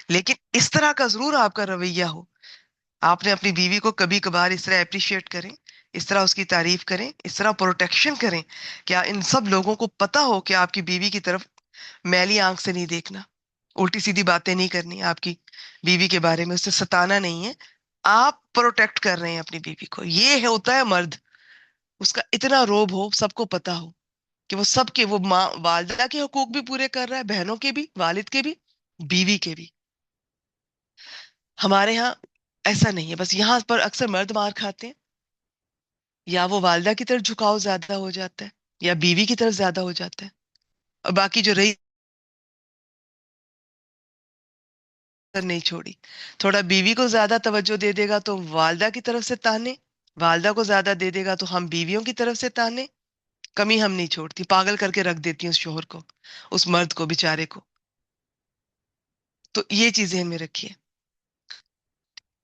لیکن اس طرح کا ضرور آپ کا رویہ ہو. آپ نے اپنی بیوی کو کبھی کبھار اس طرح اپریشیٹ کریں، اس طرح اس کی تعریف کریں، اس طرح پروٹیکشن کریں. کیا ان سب لوگوں کو پتا ہو کہ آپ کی بیوی کی طرف میلی آنکھ سے نہیں دیکھنا، الٹی سیدھی باتیں نہیں کرنی آپ کی بیوی کے بارے میں، اسے ستانا نہیں ہے. آپ پروٹیکٹ کر رہے ہیں اپنی بیوی کو. یہ ہوتا ہے مرد. اس کا اتنا روب ہو، سب کو پتا ہو کہ وہ سب کے، وہ ماں والدہ کے حقوق بھی پورے کر رہا ہے، بہنوں کے بھی، والد کے بھی، بیوی کے بھی. ہمارے ہاں ایسا نہیں ہے. بس یہاں پر اکثر مرد مار کھاتے ہیں، یا وہ والدہ کی طرف جھکاؤ زیادہ ہو جاتا ہے، یا بیوی کی طرف زیادہ ہو جاتا ہے، اور باقی جو رہی نہیں چھوڑی. تھوڑا بیوی کو زیادہ توجہ دے دے گا تو والدہ کی طرف سے تانے، والدہ کو زیادہ دے دے گا تو ہم بیویوں کی طرف سے تانے. کمی ہم نہیں چھوڑتی، پاگل کر کے رکھ دیتی ہیں اس شوہر کو، اس مرد کو بیچارے کو. تو یہ چیزیں ہمیں رکھیے.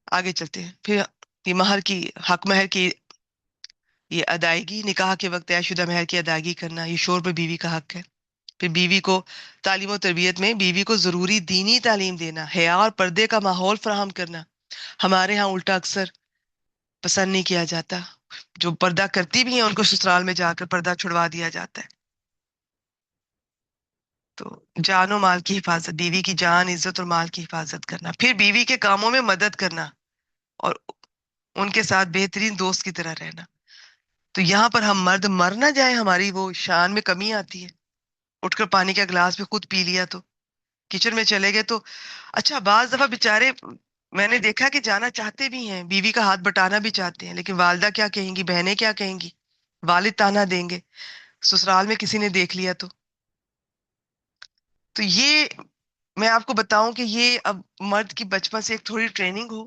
آگے چلتے ہیں. پھر یہ مہر کی حق، مہر کی یہ ادائیگی، نکاح کے وقت طے شدہ مہر کی ادائیگی کرنا، یہ شوہر پر بیوی کا حق ہے. پھر بیوی کو تعلیم و تربیت میں بیوی کو ضروری دینی تعلیم دینا، حیا اور پردے کا ماحول فراہم کرنا. ہمارے ہاں الٹا اکثر پسند نہیں کیا جاتا. جو پردہ کرتی بھی ہیں ان کو سسرال میں جا کر پردہ چھڑوا دیا جاتا ہے. تو جان و مال کی حفاظت، بیوی کی جان، عزت اور مال کی حفاظت کرنا. پھر بیوی کے کاموں میں مدد کرنا اور ان کے ساتھ بہترین دوست کی طرح رہنا. تو یہاں پر ہم مرد مر نہ جائیں، ہماری وہ شان میں کمی آتی ہے. اٹھ کر پانی کا گلاس بھی خود پی لیا، تو کچن میں چلے گئے تو اچھا. بعض دفعہ بےچارے میں نے دیکھا کہ جانا چاہتے بھی ہیں، بیوی کا ہاتھ بٹانا بھی چاہتے ہیں، لیکن والدہ کیا کہیں گی، بہنیں کیا کہیں گی، والد تانا دیں گے، سسرال میں کسی نے دیکھ لیا تو. تو یہ میں آپ کو بتاؤں کہ یہ اب مرد کی بچپن سے ایک تھوڑی ٹریننگ ہو،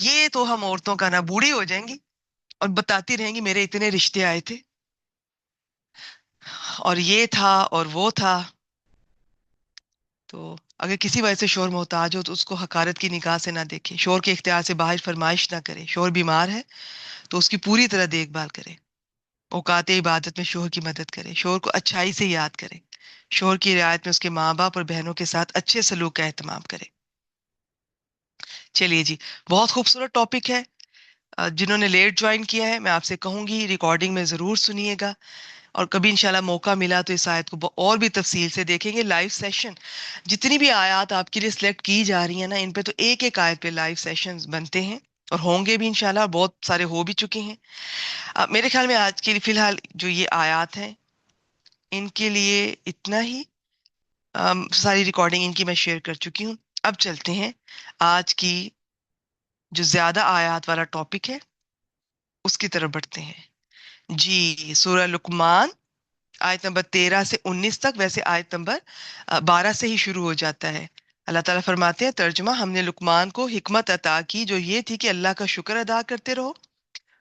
یہ تو ہم عورتوں کا نا بوڑھی ہو جائیں گی اور بتاتی رہیں گی میرے اتنے رشتے آئے تھے اور یہ تھا اور وہ تھا. تو اگر کسی وجہ سے شوہر محتاج ہو تو اس کو حقارت کی نگاہ سے نہ دیکھے. شوہر کے اختیار سے باہر فرمائش نہ کرے. شوہر بیمار ہے تو اس کی پوری طرح دیکھ بھال کرے. اوقات عبادت میں شوہر کی مدد کرے. شوہر کو اچھائی سے یاد کرے. شوہر کی رعایت میں اس کے ماں باپ اور بہنوں کے ساتھ اچھے سلوک کا اہتمام کرے. چلیے جی، بہت خوبصورت ٹاپک ہے. جنہوں نے لیٹ جوائن کیا ہے میں آپ سے کہوں گی ریکارڈنگ میں ضرور سنیے گا، اور کبھی انشاءاللہ موقع ملا تو اس آیت کو اور بھی تفصیل سے دیکھیں گے. لائیو سیشن جتنی بھی آیات آپ کے لیے سلیکٹ کی جا رہی ہیں نا، ان پہ تو ایک ایک آیت پہ لائیو سیشنز بنتے ہیں اور ہوں گے بھی انشاءاللہ. بہت سارے ہو بھی چکے ہیں. میرے خیال میں آج کے لیے فی الحال جو یہ آیات ہیں ان کے لیے اتنا ہی. ساری ریکارڈنگ ان کی میں شیئر کر چکی ہوں. اب چلتے ہیں آج کی جو زیادہ آیات والا ٹاپک ہے اس کی طرف بڑھتے ہیں. جی، سورہ لقمان آیت نمبر 13 سے 19 تک. ویسے آیت نمبر 12 سے ہی شروع ہو جاتا ہے. اللہ تعالیٰ فرماتے ہیں ترجمہ: ہم نے لقمان کو حکمت عطا کی جو یہ تھی کہ اللہ کا شکر ادا کرتے رہو.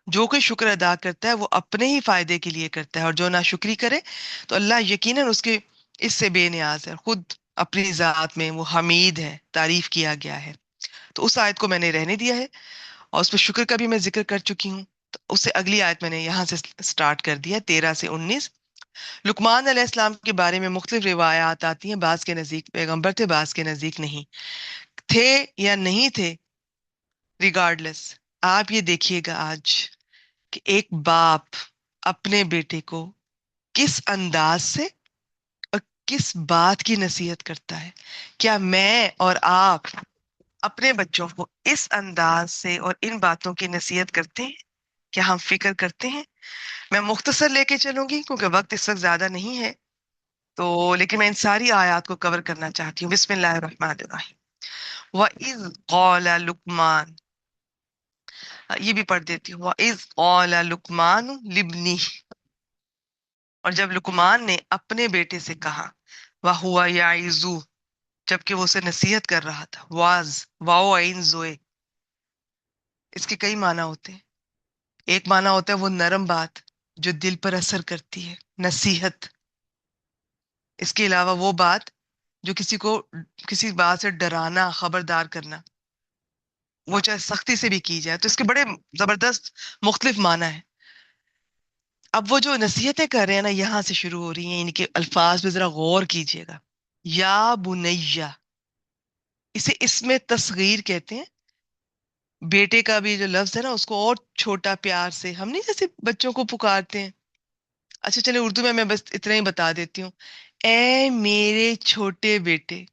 جو کوئی شکر ادا کرتا ہے وہ اپنے ہی فائدے کے لیے کرتا ہے، اور جو ناشکری کرے تو اللہ یقیناً اس کے اس سے بے نیاز ہے. خود اپنی ذات میں وہ حمید ہے، تعریف کیا گیا ہے. تو اس آیت کو میں نے رہنے دیا ہے اور اس پہ شکر کا بھی میں ذکر کر چکی ہوں. تو اس سے اگلی آیت میں نے یہاں سے سٹارٹ کر دیا 13 سے 19. لقمان علیہ السلام کے بارے میں مختلف روایات آتی ہیں. بعض کے نزدیک پیغمبر تھے، بعض کے نزدیک نہیں تھے یا نہیں تھے. ریگارڈلیس آپ یہ دیکھیے گا آج کہ ایک باپ اپنے بیٹے کو کس انداز سے اور کس بات کی نصیحت کرتا ہے. کیا میں اور آپ اپنے بچوں کو اس انداز سے اور ان باتوں کی نصیحت کرتے ہیں؟ کیا ہم فکر کرتے ہیں؟ میں مختصر لے کے چلوں گی کیونکہ وقت اس وقت زیادہ نہیں ہے، تو لیکن میں ان ساری آیات کو کور کرنا چاہتی ہوں. بسم اللہ الرحمن الرحیم. وَإِذْ قَالَ لُقْمَانُ، یہ بھی پڑھ دیتی ہوں. وَإِذْ قَالَ لُقْمَانُ لِابْنِهِ، اور جب لقمان نے اپنے بیٹے سے کہا. وَهُوَ يَعِظُهُ، جبکہ وہ اسے نصیحت کر رہا تھا. واز واو عین زوئے، اس کے کئی معنی ہوتے ہیں. ایک معنی ہوتا ہے وہ نرم بات جو دل پر اثر کرتی ہے، نصیحت. اس کے علاوہ وہ بات جو کسی کو کسی بات سے ڈرانا، خبردار کرنا، وہ چاہے سختی سے بھی کی جائے. تو اس کے بڑے زبردست مختلف معنی ہیں. اب وہ جو نصیحتیں کر رہے ہیں نا، یہاں سے شروع ہو رہی ہیں. ان کے الفاظ پہ ذرا غور کیجئے گا. یا بنیہ، اسے اسم تصغیر کہتے ہیں. بیٹے کا بھی جو لفظ ہے نا، اس کو اور چھوٹا پیار سے ہم نہیں جیسے بچوں کو پکارتے ہیں. اچھا چلے اردو میں بس اتنا ہی بتا دیتی ہوں. اے میرے چھوٹے بیٹے.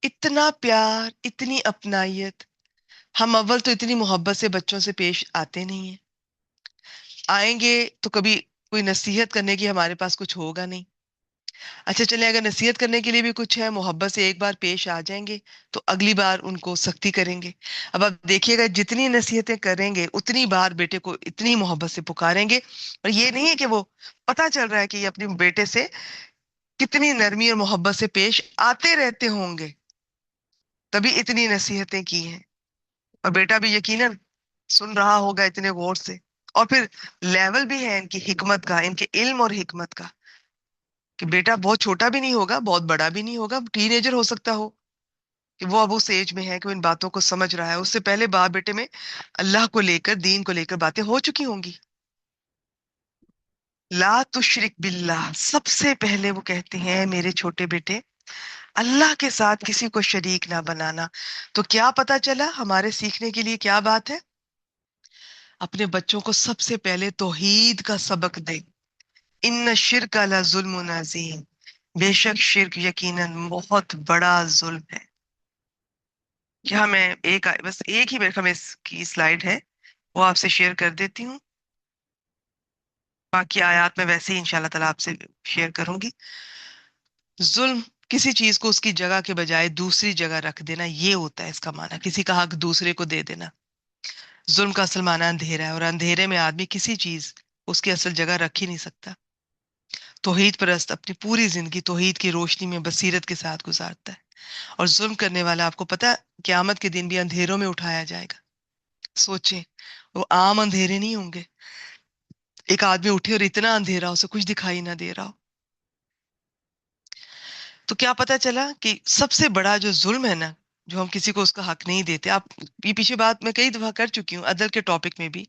اتنا پیار، اتنی اپنائیت. ہم اول تو اتنی محبت سے بچوں سے پیش آتے نہیں ہیں. آئیں گے تو کبھی کوئی نصیحت کرنے کی ہمارے پاس کچھ ہوگا نہیں. اچھا چلیں، اگر نصیحت کرنے کے لیے بھی کچھ ہے، محبت سے ایک بار پیش آ جائیں گے تو اگلی بار ان کو سختی کریں گے. اب آپ دیکھیے گا جتنی نصیحتیں کریں گے اتنی بار بیٹے کو اتنی محبت سے پکاریں گے. اور یہ نہیں ہے کہ وہ پتہ چل رہا ہے کہ یہ اپنے بیٹے سے کتنی نرمی اور محبت سے پیش آتے رہتے ہوں گے، تبھی اتنی نصیحتیں کی ہیں. اور بیٹا بھی یقیناً سن رہا ہوگا اتنے غور سے. اور پھر لیول بھی ہے ان کی حکمت کا، ان کے علم اور حکمت کا، کہ بیٹا بہت چھوٹا بھی نہیں ہوگا، بہت بڑا بھی نہیں ہوگا، ٹین ایجر ہو سکتا ہو کہ وہ اب اس ایج میں ہے کہ وہ ان باتوں کو سمجھ رہا ہے. اس سے پہلے باپ بیٹے میں اللہ کو لے کر، دین کو لے کر باتیں ہو چکی ہوں گی. لا تشرک باللہ، سب سے پہلے وہ کہتے ہیں میرے چھوٹے بیٹے اللہ کے ساتھ کسی کو شریک نہ بنانا. تو کیا پتا چلا ہمارے سیکھنے کے لیے کیا بات ہے؟ اپنے بچوں کو سب سے پہلے توحید کا سبق دے. ان شرک لظلم عظیم، بے شک شرک یقیناً بہت بڑا ظلم ہے. کیا میں بس ایک ہی میرے اس کی سلائیڈ ہے، وہ آپ سے شیئر کر دیتی ہوں. باقی آیات میں ویسے ہی انشاءاللہ تعالیٰ آپ سے شیئر کروں گی. ظلم کسی چیز کو اس کی جگہ کے بجائے دوسری جگہ رکھ دینا، یہ ہوتا ہے اس کا معنی. کسی کا حق دوسرے کو دے دینا. ظلم کا اصل معنی اندھیرا ہے، اور اندھیرے میں آدمی کسی چیز اس کی اصل جگہ رکھ ہی نہیں سکتا. توحید پرست اپنی پوری زندگی توحید کی روشنی میں بصیرت کے ساتھ گزارتا ہے. اور ظلم کرنے والا آپ کو پتا ہے قیامت کے دن بھی اندھیروں میں اٹھایا جائے گا. سوچیں، وہ عام اندھیرے نہیں ہوں گے. ایک آدمی اٹھے اور اتنا اندھیرا اسے کچھ دکھائی نہ دے رہا ہو. تو کیا پتا چلا کہ سب سے بڑا جو ظلم ہے نا، جو ہم کسی کو اس کا حق نہیں دیتے. آپ یہ پیچھے بات میں کئی دفعہ کر چکی ہوں عدل کے ٹاپک میں بھی.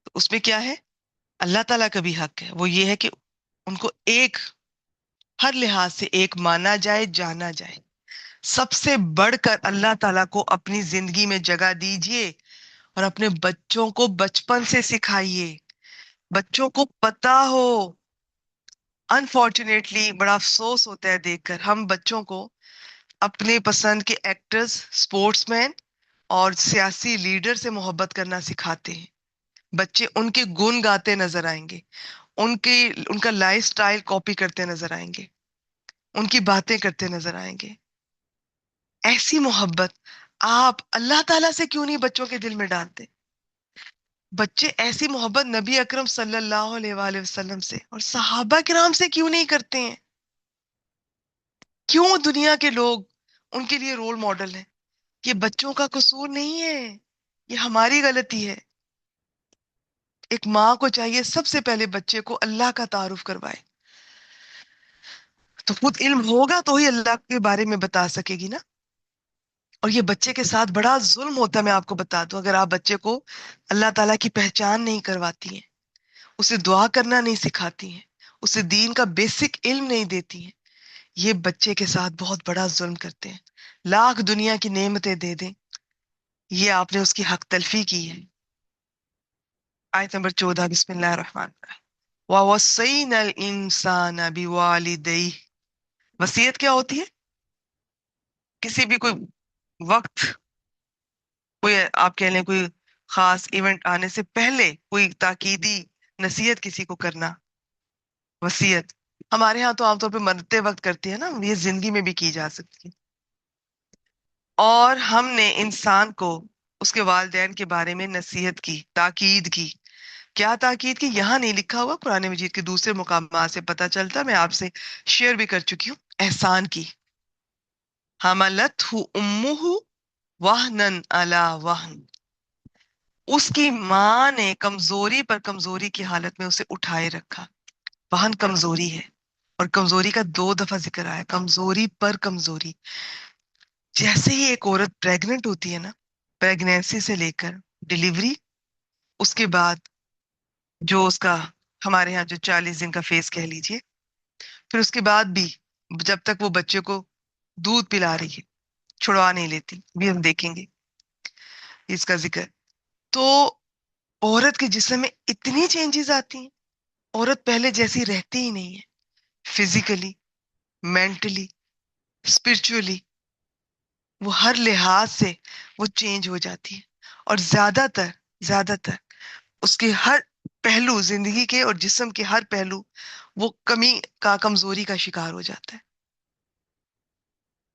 تو اس میں کیا ہے؟ اللہ تعالیٰ کا بھی حق ہے. وہ یہ ہے کہ ان کو ایک، ہر لحاظ سے ایک مانا جائے، جانا جائے. سب سے بڑھ کر اللہ تعالیٰ کو اپنی زندگی میں جگہ دیجئے اور اپنے بچوں کو بچپن سے سکھائیے. بچوں کو پتا ہو. انفارچونیٹلی بڑا افسوس ہوتا ہے دیکھ کر، ہم بچوں کو اپنے پسند کے ایکٹرز، سپورٹس مین اور سیاسی لیڈر سے محبت کرنا سکھاتے ہیں. بچے ان کے گن گاتے نظر آئیں گے، ان کا لائف سٹائل کاپی کرتے نظر آئیں گے، ان کی باتیں کرتے نظر آئیں گے. ایسی محبت آپ اللہ تعالیٰ سے کیوں نہیں بچوں کے دل میں ڈالتے؟ بچے ایسی محبت نبی اکرم صلی اللہ علیہ وآلہ وسلم سے اور صحابہ کرام سے کیوں نہیں کرتے ہیں؟ کیوں دنیا کے لوگ ان کے لیے رول ماڈل ہیں؟ یہ بچوں کا قصور نہیں ہے، یہ ہماری غلطی ہے. ایک ماں کو چاہیے سب سے پہلے بچے کو اللہ کا تعارف کروائے. تو خود علم ہوگا تو ہی اللہ کے بارے میں بتا سکے گی نا. اور یہ بچے کے ساتھ بڑا ظلم ہوتا ہے، میں آپ کو بتا دوں. اگر آپ بچے کو اللہ تعالیٰ کی پہچان نہیں کرواتی ہیں، اسے دعا کرنا نہیں سکھاتی ہیں، اسے دین کا بیسک علم نہیں دیتی ہیں، یہ بچے کے ساتھ بہت بڑا ظلم کرتے ہیں. لاکھ دنیا کی نعمتیں دے دیں، یہ آپ نے اس کی حق تلفی کی ہے. آیت نمبر 14، بسم اللہ الرحمن الرحیم. وَوَصَّيْنَا الْإِنسَانَ بِوَالِدَيْهِ. وصیت کیا ہوتی ہے؟ کسی بھی کوئی وقت، کوئی آپ کہہ لیں کوئی خاص ایونٹ آنے سے پہلے کوئی تاکیدی نصیحت کسی کو کرنا، وصیت. ہمارے ہاں تو عام طور پہ مرتے وقت کرتی ہے نا، یہ زندگی میں بھی کی جا سکتی ہے. اور ہم نے انسان کو اس کے والدین کے بارے میں نصیحت کی، تاکید کی. کیا تاکید کی؟ یہاں نہیں لکھا ہوا، قرآن مجید کے دوسرے مقامات سے پتہ چلتا، میں آپ سے شیئر بھی کر چکی ہوں. احسان کی. حملتہ امہ وہنن علی وہن. اس کی ماں نے کمزوری پر کمزوری کی حالت میں اسے اٹھائے رکھا. وہن کمزوری ہے، اور کمزوری کا 2 دفعہ ذکر آیا، کمزوری پر کمزوری. جیسے ہی ایک عورت پریگننٹ ہوتی ہے نا، پریگنینسی سے لے کر ڈیلیوری، اس کے بعد جو اس کا، ہمارے ہاں جو 40 دن کا فیس کہہ لیجئے، پھر اس کے بعد بھی جب تک وہ بچے کو دودھ پلا رہی ہے، چھڑوا نہیں لیتی، بھی ہم دیکھیں گے اس کا ذکر. تو عورت کے جسم میں اتنی چینجز آتی ہیں. عورت پہلے جیسی رہتی ہی نہیں ہے، فزیکلی، مینٹلی، اسپرچولی. وہ ہر لحاظ سے وہ چینج ہو جاتی ہے. اور زیادہ تر اس کے ہر پہلو، زندگی کے اور جسم کے ہر پہلو وہ کمی کا، کمزوری کا شکار ہو جاتا ہے.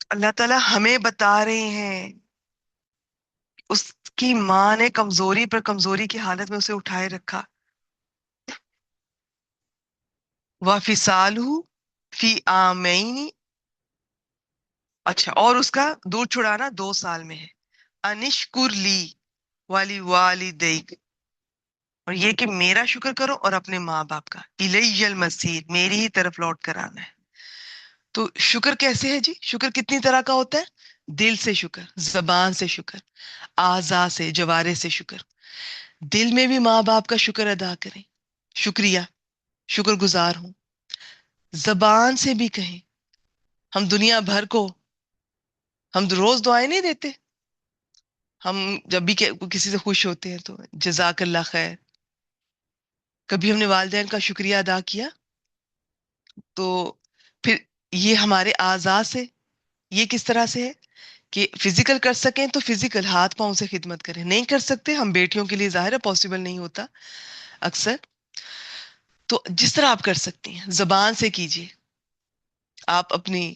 اللہ تعالیٰ ہمیں بتا رہے ہیں اس کی ماں نے کمزوری پر کمزوری کی حالت میں اسے اٹھائے رکھا. وَفِصَالُهُ فِي عَامَيْنِ. اچھا، اور اس کا دودھ چھڑانا 2 سال میں ہے. انشکر لی والی والدیک. اور یہ کہ میرا شکر کرو اور اپنے ماں باپ کا. الی المصیر، میری ہی طرف لوٹ کر آنا ہے. تو شکر کیسے ہے جی؟ شکر کتنی طرح کا ہوتا ہے؟ دل سے شکر، زبان سے شکر، اعضاء سے، جوارے سے شکر. دل میں بھی ماں باپ کا شکر ادا کریں، شکریہ، شکر گزار ہوں. زبان سے بھی کہیں. ہم دنیا بھر کو، ہم روز دعائیں نہیں دیتے. ہم جب بھی کسی سے خوش ہوتے ہیں تو جزاک اللہ خیر. کبھی ہم نے والدین کا شکریہ ادا کیا؟ تو پھر یہ ہمارے اعضاء سے، یہ کس طرح سے ہے کہ فزیکل کر سکیں تو فزیکل ہاتھ پاؤں سے خدمت کریں. نہیں کر سکتے، ہم بیٹیوں کے لیے ظاہر ہے پاسبل نہیں ہوتا اکثر. تو جس طرح آپ کر سکتی ہیں زبان سے کیجیے. آپ اپنی،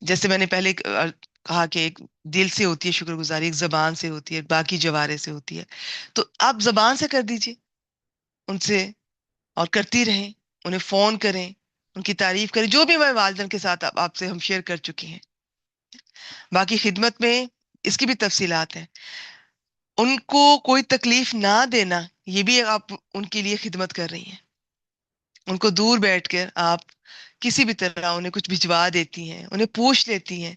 جیسے میں نے پہلے کہا کہ ایک دل سے ہوتی ہے شکر گزاری، ایک زبان سے ہوتی ہے، باقی جوارے سے ہوتی ہے. تو آپ زبان سے کر دیجیے ان سے، اور کرتی رہیں. انہیں فون کریں، ان کی تعریف کریں، جو بھی میں والدین کے ساتھ آپ سے ہم شیئر کر چکی ہیں. باقی خدمت میں اس کی بھی تفصیلات ہیں. ان کو کوئی تکلیف نہ دینا، یہ بھی آپ ان کے لیے خدمت کر رہی ہیں. ان کو دور بیٹھ کر آپ کسی بھی طرح انہیں کچھ بھجوا دیتی ہیں، انہیں پوچھ لیتی ہیں،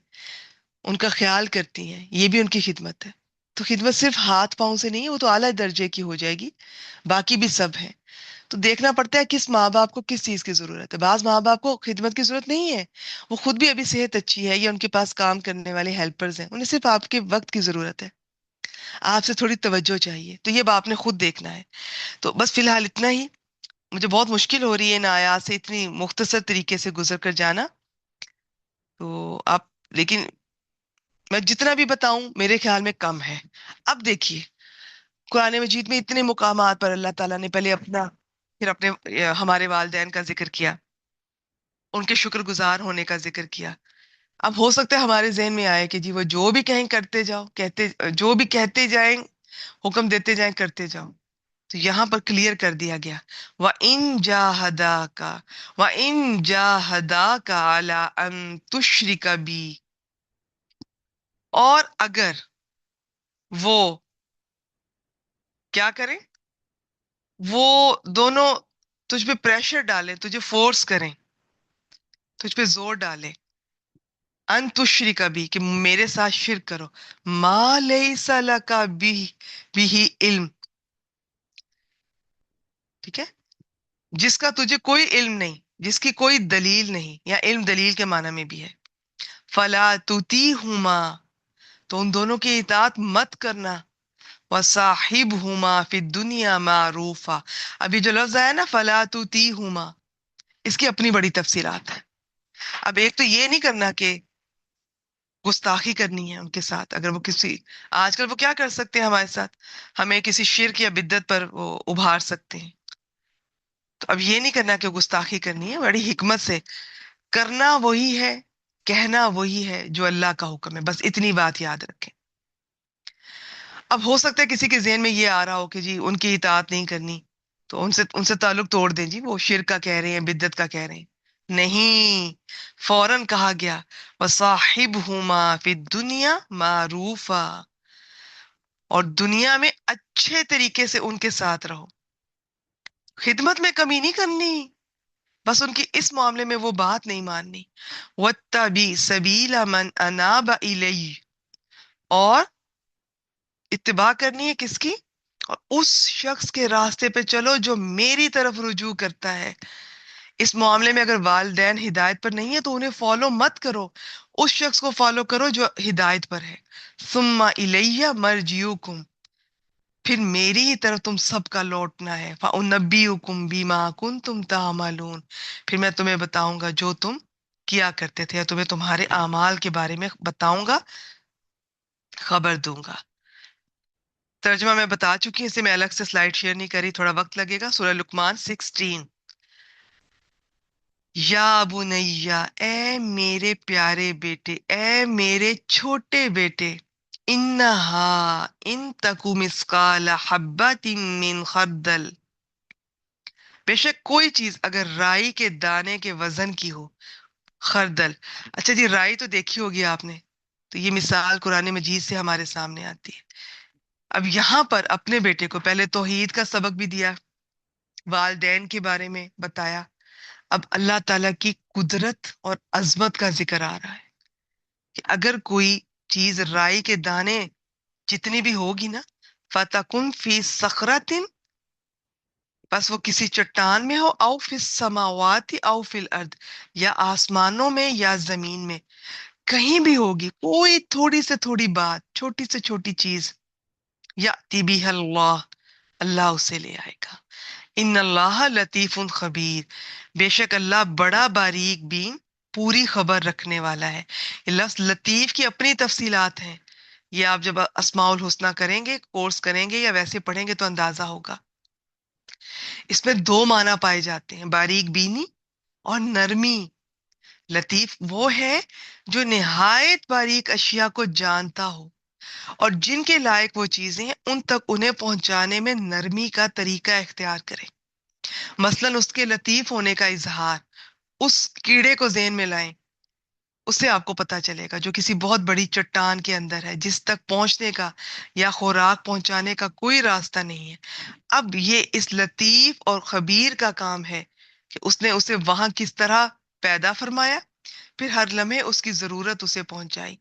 ان کا خیال کرتی ہیں، یہ بھی ان کی خدمت ہے. تو خدمت صرف ہاتھ پاؤں سے نہیں ہے، وہ تو اعلیٰ درجے کی ہو جائے گی. باقی بھی سب ہے. تو دیکھنا پڑتا ہے کس ماں باپ کو کس چیز کی ضرورت ہے. بعض ماں باپ کو خدمت کی ضرورت نہیں ہے، وہ خود بھی ابھی صحت اچھی ہے یا ان کے پاس کام کرنے والے ہیلپرز ہیں، انہیں صرف آپ کے وقت کی ضرورت ہے، آپ سے تھوڑی توجہ چاہیے. تو یہ آپ نے خود دیکھنا ہے. تو بس فی الحال اتنا ہی. مجھے بہت مشکل ہو رہی ہے ان آیات سے اتنی مختصر طریقے سے گزر کر جانا. تو آپ، لیکن میں جتنا بھی بتاؤں میرے خیال میں کم ہے. اب دیکھیے قرآن مجید میں اتنے مقامات پر اللہ تعالیٰ نے پہلے اپنا، پھر اپنے ہمارے والدین کا ذکر کیا، ان کے شکر گزار ہونے کا ذکر کیا. اب ہو سکتا ہے ہمارے ذہن میں آئے کہ جی وہ جو بھی کہیں کرتے جاؤ، کہتے جو بھی کہتے جائیں، حکم دیتے جائیں کرتے جاؤ. تو یہاں پر کلیئر کر دیا گیا وَإِن جَاهَدَاكَ وَإِن جَاهَدَاكَ عَلَىٰ أَن تُشْرِكَ بِي، اور اگر وہ کیا کریں، وہ دونوں تجھ پہ پریشر ڈالیں، تجھے فورس کریں، تجھ پہ زور ڈالیں، ان تشرک بھی، کہ میرے ساتھ شرک کرو، ما لیس لک بھی علم، ٹھیک ہے، جس کا تجھے کوئی علم نہیں، جس کی کوئی دلیل نہیں، یا علم دلیل کے معنی میں بھی ہے. فلا تطیعہما، تو ان دونوں کی اطاعت مت کرنا. وصاحبہما فی الدنیا معروفا، ابھی جو لفظ آیا نا فلا تطیعہما، اس کی اپنی بڑی تفصیلات ہیں. اب ایک تو یہ نہیں کرنا کہ گستاخی کرنی ہے ان کے ساتھ. اگر وہ کسی، آج کل وہ کیا کر سکتے ہیں ہمارے ساتھ، ہمیں کسی شرک یا بدعت پر وہ ابھار سکتے ہیں. تو اب یہ نہیں کرنا کہ گستاخی کرنی ہے، بڑی حکمت سے کرنا وہی ہے، کہنا وہی ہے جو اللہ کا حکم ہے. بس اتنی بات یاد رکھیں. اب ہو سکتا ہے کسی کے ذہن میں یہ آ رہا ہو کہ جی ان کی اطاعت نہیں کرنی، تو ان سے تعلق توڑ دیں، جی وہ شرک کا کہہ رہے ہیں، بدعت کا کہہ رہے ہیں. نہیں، فوراً کہا گیا وَصَاحِبْهُمَا فِي الدُّنْيَا مَعْرُوفًا، اور دنیا میں اچھے طریقے سے ان کے ساتھ رہو، خدمت میں کمی نہیں کرنی، بس ان کی اس معاملے میں وہ بات نہیں ماننی. وَاتَّبِعْ سَبِيلَ مَنْ أَنَابَ إِلَيَّ، اور اتباع کرنی ہے کس کی، اور اس شخص کے راستے پہ چلو جو میری طرف رجوع کرتا ہے. اس معاملے میں اگر والدین ہدایت پر نہیں ہے تو انہیں فالو مت کرو، اس شخص کو فالو کرو جو ہدایت پر ہے. ثم الیہ مرجعکم، پھر میری ہی طرف تم سب کا لوٹنا ہے. فانبئکم بما کنتم تعملون، پھر میں تمہیں بتاؤں گا جو تم کیا کرتے تھے، یا تمہیں تمہارے اعمال کے بارے میں بتاؤں گا، خبر دوں گا. ترجمہ میں بتا چکی ہوں، اسے میں الگ سے سلائیڈ شیئر نہیں کری، تھوڑا وقت لگے گا. سورہ لقمان 16. یا بنیا، اے میرے پیارے بیٹے، اے میرے چھوٹے بیٹے، انہا، ان تکو مثقال حبۃ من خردل، بے شک کوئی چیز اگر رائی کے دانے کے وزن کی ہو، خردل. اچھا جی، رائی تو دیکھی ہوگی آپ نے، تو یہ مثال قرآن مجید سے ہمارے سامنے آتی ہے. اب یہاں پر اپنے بیٹے کو پہلے توحید کا سبق بھی دیا، والدین کے بارے میں بتایا، اب اللہ تعالیٰ کی قدرت اور عظمت کا ذکر آ رہا ہے کہ اگر کوئی چیز رائی کے دانے جتنی بھی ہوگی نا، فَتَكُنْ فِي صَخْرَةٍ، بس وہ کسی چٹان میں ہو، او فی السماوات او فی الارض، یا آسمانوں میں یا زمین میں، کہیں بھی ہوگی کوئی تھوڑی سے تھوڑی بات، چھوٹی سے چھوٹی چیز، یأتی بها اللہ، اللہ اسے لے آئے گا. ان اللہ لطیف خبیر، بے شک اللہ بڑا باریک بین، پوری خبر رکھنے والا ہے. یہ لفظ لطیف کی اپنی تفصیلات ہیں، یہ آپ جب اسماء الحسنہ کریں گے، کورس کریں گے یا ویسے پڑھیں گے تو اندازہ ہوگا. اس میں دو معنی پائے جاتے ہیں، باریک بینی اور نرمی. لطیف وہ ہے جو نہایت باریک اشیاء کو جانتا ہو، اور جن کے لائق وہ چیزیں ہیں ان تک انہیں پہنچانے میں نرمی کا طریقہ اختیار کرے. مثلاً اس کے لطیف ہونے کا اظہار، اس کیڑے کو ذہن میں لائیں، اس سے آپ کو پتا چلے گا، جو کسی بہت بڑی چٹان کے اندر ہے، جس تک پہنچنے کا یا خوراک پہنچانے کا کوئی راستہ نہیں ہے۔ اب یہ اس لطیف اور خبیر کا کام ہے کہ اس نے اسے وہاں کس طرح پیدا فرمایا، پھر ہر لمحے اس کی ضرورت اسے پہنچائی،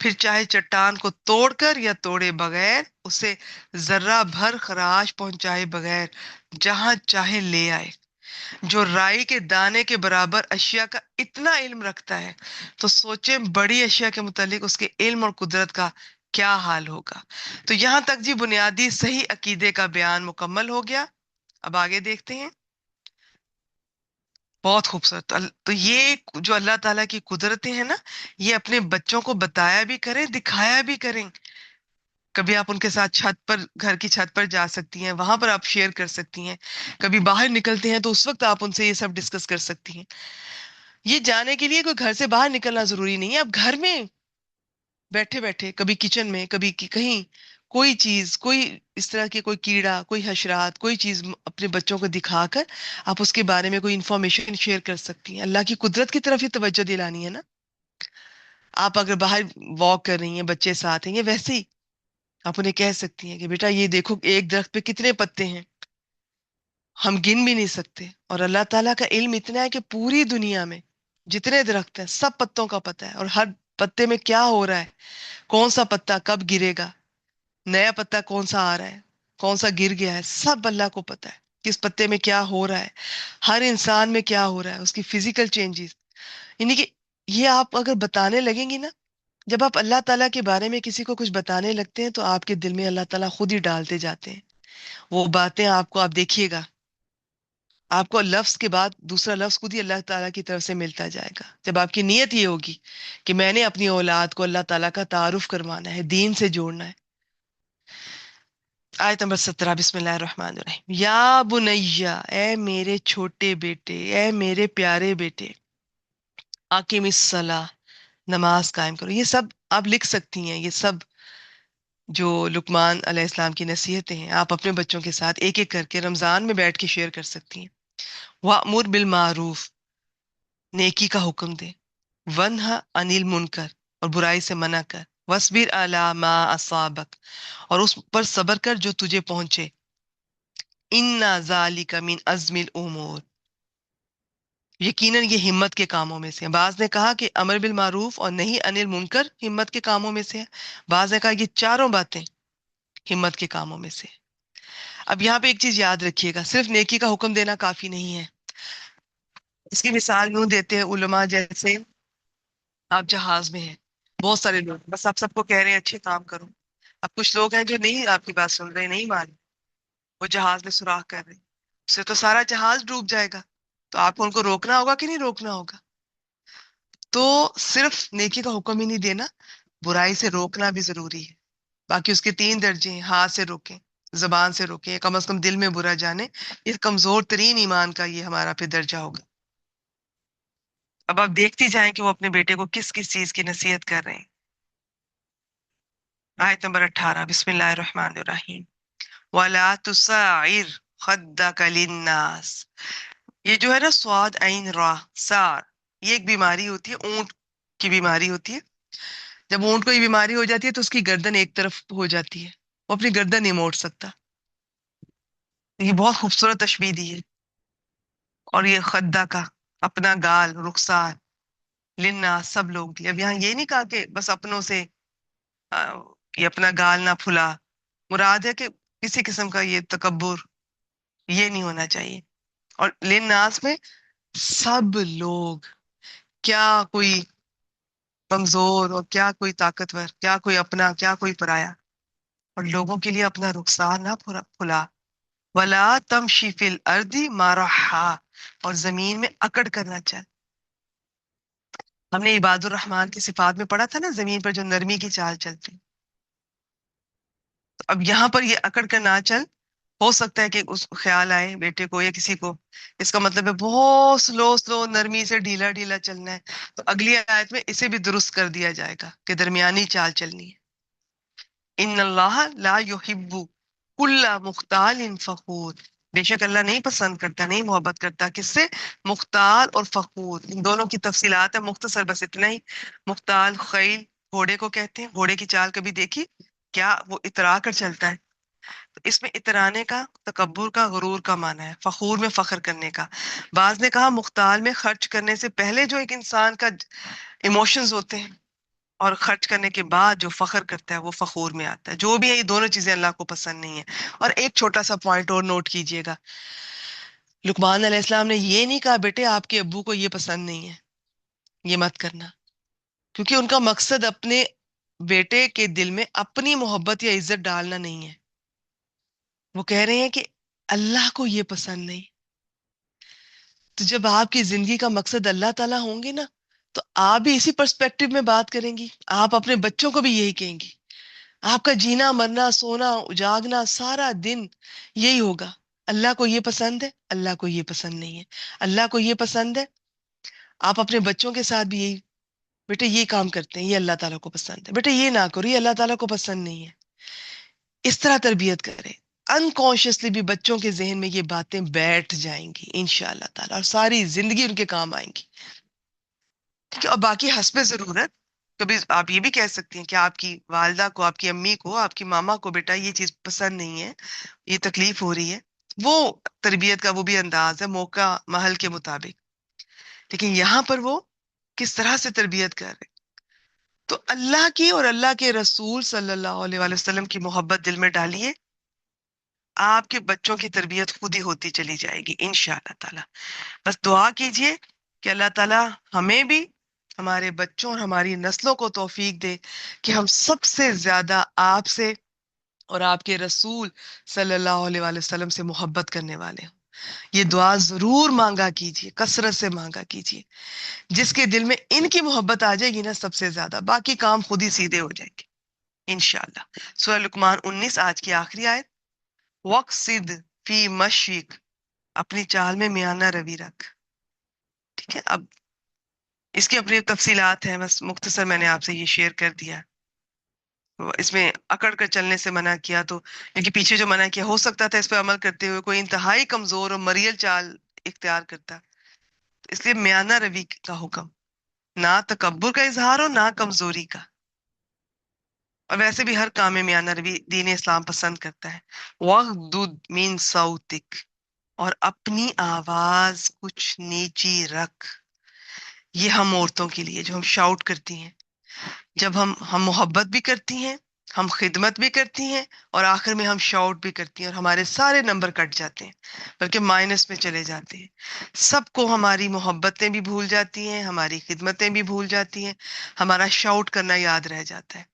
پھر چاہے چٹان کو توڑ کر یا توڑے بغیر، اسے ذرہ بھر خراش پہنچائے بغیر جہاں چاہے لے آئے۔ جو رائی کے دانے کے برابر اشیاء کا اتنا علم رکھتا ہے، تو سوچیں بڑی اشیاء کے متعلق اس کے علم اور قدرت کا کیا حال ہوگا۔ تو یہاں تک جی بنیادی صحیح عقیدے کا بیان مکمل ہو گیا۔ اب آگے دیکھتے ہیں۔ بہت خوبصورت۔ تو یہ جو اللہ تعالیٰ کی قدرتیں ہیں نا، یہ اپنے بچوں کو بتایا بھی کریں، دکھایا بھی کریں۔ کبھی آپ ان کے ساتھ چھت پر، گھر کی چھت پر جا سکتی ہیں، وہاں پر آپ شیئر کر سکتی ہیں۔ کبھی باہر نکلتے ہیں تو اس وقت آپ ان سے یہ سب ڈسکس کر سکتی ہیں۔ یہ جانے کے لیے کوئی گھر سے باہر نکلنا ضروری نہیں ہے، آپ گھر میں بیٹھے بیٹھے، کبھی کچن میں، کبھی کہیں، کوئی چیز، کوئی اس طرح کے کوئی کیڑا، کوئی حشرات، کوئی چیز اپنے بچوں کو دکھا کر آپ اس کے بارے میں کوئی انفارمیشن شیئر کر سکتی ہیں۔ اللہ کی قدرت کی طرف ہی توجہ دلانی ہے نا۔ آپ اگر باہر واک کر رہی ہیں، بچے ساتھ ہیں، یہ ویسے ہی آپ انہیں کہہ سکتی ہیں کہ بیٹا یہ دیکھو ایک درخت پہ کتنے پتے ہیں، ہم گن بھی نہیں سکتے، اور اللہ تعالیٰ کا علم اتنا ہے کہ پوری دنیا میں جتنے درخت ہیں سب پتوں کا پتہ ہے، اور ہر پتے میں کیا ہو رہا ہے، کون سا پتا کب گرے گا، نیا پتا کون سا آ رہا ہے، کون سا گر گیا ہے، سب اللہ کو پتا ہے۔ کس پتے میں کیا ہو رہا ہے، ہر انسان میں کیا ہو رہا ہے، اس کی فزیکل چینجز، یعنی کہ یہ آپ اگر بتانے لگیں گی نا، جب آپ اللہ تعالیٰ کے بارے میں کسی کو کچھ بتانے لگتے ہیں تو آپ کے دل میں اللہ تعالیٰ خود ہی ڈالتے جاتے ہیں وہ باتیں۔ آپ دیکھیے گا، آپ کو لفظ کے بعد دوسرا لفظ خود ہی اللہ تعالیٰ کی طرف سے ملتا جائے گا، جب آپ کی نیت یہ ہوگی کہ میں نے اپنی اولاد کو اللہ تعالیٰ کا تعارف کروانا ہے، دین سے جوڑنا ہے۔ آیت نمبر 17، بسم اللہ الرحمن الرحیم۔ یا بنیا، اے میرے چھوٹے بیٹے، اے میرے پیارے بیٹے، اقیم الصلاۃ، نماز قائم کرو۔ یہ سب آپ لکھ سکتی ہیں، یہ سب جو لقمان علیہ السلام کی نصیحتیں ہیں، آپ اپنے بچوں کے ساتھ ایک ایک کر کے رمضان میں بیٹھ کے شیئر کر سکتی ہیں۔ وَأْمُرْ بِالْمَعْرُوفِ، نیکی کا حکم دے، وَنْهَ عَنِ الْمُنْکَرِ، اور برائی سے منع کر، وَاصْبِرْ عَلَىٰ مَا أَصَابَكَ، اور اس پر صبر کر جو تجھے پہنچے، إِنَّ ذَلِكَ مِنْ عَزْمِ الْأُمُورِ، یقیناً یہ ہمت کے کاموں میں سے ہے۔ بعض نے کہا کہ امر بالمعروف اور نہیں انل منکر ہمت کے کاموں میں سے ہے، بعض نے کہا یہ چاروں باتیں ہمت کے کاموں میں سے۔ اب یہاں پہ ایک چیز یاد رکھیے گا، صرف نیکی کا حکم دینا کافی نہیں ہے۔ اس کی مثال یوں دیتے ہیں علماء، جیسے آپ جہاز میں ہیں، بہت سارے لوگ، بس آپ سب کو کہہ رہے ہیں اچھے کام کرو۔ اب کچھ لوگ ہیں جو نہیں آپ کی بات سن رہے، نہیں مان رہے، وہ جہاز میں سوراخ کر رہے، اس سے تو سارا جہاز ڈوب جائے گا۔ تو آپ کو ان کو روکنا ہوگا کہ نہیں روکنا ہوگا؟ تو صرف نیکی کا حکم ہی نہیں دینا، برائی سے روکنا بھی ضروری ہے۔ باقی اس کے 3 درجے ہیں، ہاتھ سے روکیں، زبان سے روکیں، کم از کم دل میں برا جانے، یہ کمزور ترین ایمان کا یہ ہمارا پہ درجہ ہوگا۔ اب آپ دیکھتی جائیں کہ وہ اپنے بیٹے کو کس کس چیز کی نصیحت کر رہے ہیں۔ آیت نمبر 18، بسم اللہ الرحمن الرحیم۔ وَلَا تُسَعِّرْ خَدَّكَ لِلنَّاسِ، یہ جو ہے نا سواد عین را سار، یہ ایک بیماری ہوتی ہے، اونٹ کی بیماری ہوتی ہے۔ جب اونٹ کو یہ بیماری ہو جاتی ہے تو اس کی گردن ایک طرف ہو جاتی ہے، وہ اپنی گردن نہیں موڑ سکتا۔ یہ بہت خوبصورت تشبیہ دی ہے۔ اور یہ خدہ کا، اپنا گال، رخسار، لنا، سب لوگ دی۔ اب یہاں یہ نہیں کہا کہ بس اپنوں سے یہ اپنا گال نہ پھلا، مراد ہے کہ کسی قسم کا یہ تکبر یہ نہیں ہونا چاہیے۔ اور للناس میں سب لوگ، کیا کوئی کمزور اور کیا کوئی طاقتور، کیا کوئی اپنا کیا کوئی پرایا، اور لوگوں کے لیے اپنا رخسار نہ پھلا۔ ولا تمشی فی الارض مرحا، اور زمین میں اکڑ کرنا چل۔ ہم نے عباد الرحمن کی صفات میں پڑھا تھا نا، زمین پر جو نرمی کی چال چلتی۔ تو اب یہاں پر یہ اکڑ کر نہ چل، ہو سکتا ہے کہ اس کو خیال آئے بیٹے کو یا کسی کو، اس کا مطلب ہے بہت سلو نرمی سے ڈھیلا ڈھیلا چلنا ہے، تو اگلی آیت میں اسے بھی درست کر دیا جائے گا کہ درمیانی چال چلنی ہے۔ ان اللہ لا يحب کل مختال فخور، بے شک اللہ نہیں پسند کرتا، نہیں محبت کرتا کس سے؟ مختال اور فخور، ان دونوں کی تفصیلات ہے مختصر، بس اتنا ہی۔ مختال خیل گھوڑے کو کہتے ہیں، گھوڑے کی چال کبھی دیکھی کیا؟ وہ اترا کر چلتا ہے، تو اس میں اترانے کا، تکبر کا، غرور کا معنی ہے، فخور میں فخر کرنے کا۔ بعض نے کہا مختال میں خرچ کرنے سے پہلے جو ایک انسان کا ایموشنز ہوتے ہیں، اور خرچ کرنے کے بعد جو فخر کرتا ہے وہ فخور میں آتا ہے۔ جو بھی ہے یہ دونوں چیزیں اللہ کو پسند نہیں ہے۔ اور ایک چھوٹا سا پوائنٹ اور نوٹ کیجئے گا، لقمان علیہ السلام نے یہ نہیں کہا بیٹے آپ کے ابو کو یہ پسند نہیں ہے، یہ مت کرنا، کیونکہ ان کا مقصد اپنے بیٹے کے دل میں اپنی محبت یا عزت ڈالنا نہیں ہے۔ وہ کہہ رہے ہیں کہ اللہ کو یہ پسند نہیں۔ تو جب آپ کی زندگی کا مقصد اللہ تعالیٰ ہوں گے نا، تو آپ بھی اسی پرسپیکٹو میں بات کریں گی، آپ اپنے بچوں کو بھی یہی کہیں گی۔ آپ کا جینا مرنا سونا جاگنا سارا دن یہی ہوگا، اللہ کو یہ پسند ہے، اللہ کو یہ پسند نہیں ہے، اللہ کو یہ پسند ہے۔ آپ اپنے بچوں کے ساتھ بھی یہی، بیٹے یہ کام کرتے ہیں یہ اللہ تعالیٰ کو پسند ہے، بیٹے یہ نہ کرو یہ اللہ تعالیٰ کو پسند نہیں ہے۔ اس طرح تربیت کریں، انکانشیسلی بھی بچوں کے ذہن میں یہ باتیں بیٹھ جائیں گی انشاءاللہ تعالیٰ، اور ساری زندگی ان کے کام آئیں گی۔ ٹھیک ہے، اور باقی حسب ضرورت کبھی آپ یہ بھی کہہ سکتی ہیں کہ آپ کی والدہ کو، آپ کی امی کو، آپ کی ماما کو بیٹا یہ چیز پسند نہیں ہے، یہ تکلیف ہو رہی ہے، وہ تربیت کا وہ بھی انداز ہے موقع محل کے مطابق۔ لیکن یہاں پر وہ کس طرح سے تربیت کر رہے، تو اللہ کی اور اللہ کے رسول صلی اللہ علیہ وآلہ وسلم کی محبت دل میں ڈالیے، آپ کے بچوں کی تربیت خود ہی ہوتی چلی جائے گی انشاءاللہ تعالی۔ بس دعا کیجئے کہ اللہ تعالی ہمیں بھی، ہمارے بچوں اور ہماری نسلوں کو توفیق دے کہ ہم سب سے زیادہ آپ سے اور آپ کے رسول صلی اللہ علیہ وآلہ وسلم سے محبت کرنے والے ہوں۔ یہ دعا ضرور مانگا کیجئے، کثرت سے مانگا کیجئے۔ جس کے دل میں ان کی محبت آ جائے گی نا سب سے زیادہ، باقی کام خود ہی سیدھے ہو جائیں گے انشاءاللہ۔ سورہ لقمان 19 آج کی آخری آیت، وَقْصِدْ فِي مَشْيِكَ، اپنی چال میں میانہ روی رکھ۔ ٹھیک ہے، اب اس کی اپنی تفصیلات ہیں، بس مختصر میں نے آپ سے یہ شیئر کر دیا۔ اس میں اکڑ کر چلنے سے منع کیا، تو کیونکہ پیچھے جو منع کیا ہو سکتا تھا اس پہ عمل کرتے ہوئے کوئی انتہائی کمزور اور مریل چال اختیار کرتا، اس لیے میانہ روی کا حکم، نہ تکبر کا اظہار ہو نہ کمزوری کا۔ اور ویسے بھی ہر کام میں میانہ روی دین اسلام پسند کرتا ہے۔ وَغْضُضْ مِن صَوْتِكَ، اور اپنی آواز کچھ نیچی رکھ۔ یہ ہم عورتوں کے لیے جو ہم شاؤٹ کرتی ہیں، جب ہم محبت بھی کرتی ہیں، ہم خدمت بھی کرتی ہیں، اور آخر میں ہم شاؤٹ بھی کرتی ہیں، اور ہمارے سارے نمبر کٹ جاتے ہیں، بلکہ مائنس میں چلے جاتے ہیں۔ سب کو ہماری محبتیں بھی بھول جاتی ہیں، ہماری خدمتیں بھی بھول جاتی ہیں، ہمارا شاؤٹ کرنا یاد رہ جاتا ہے۔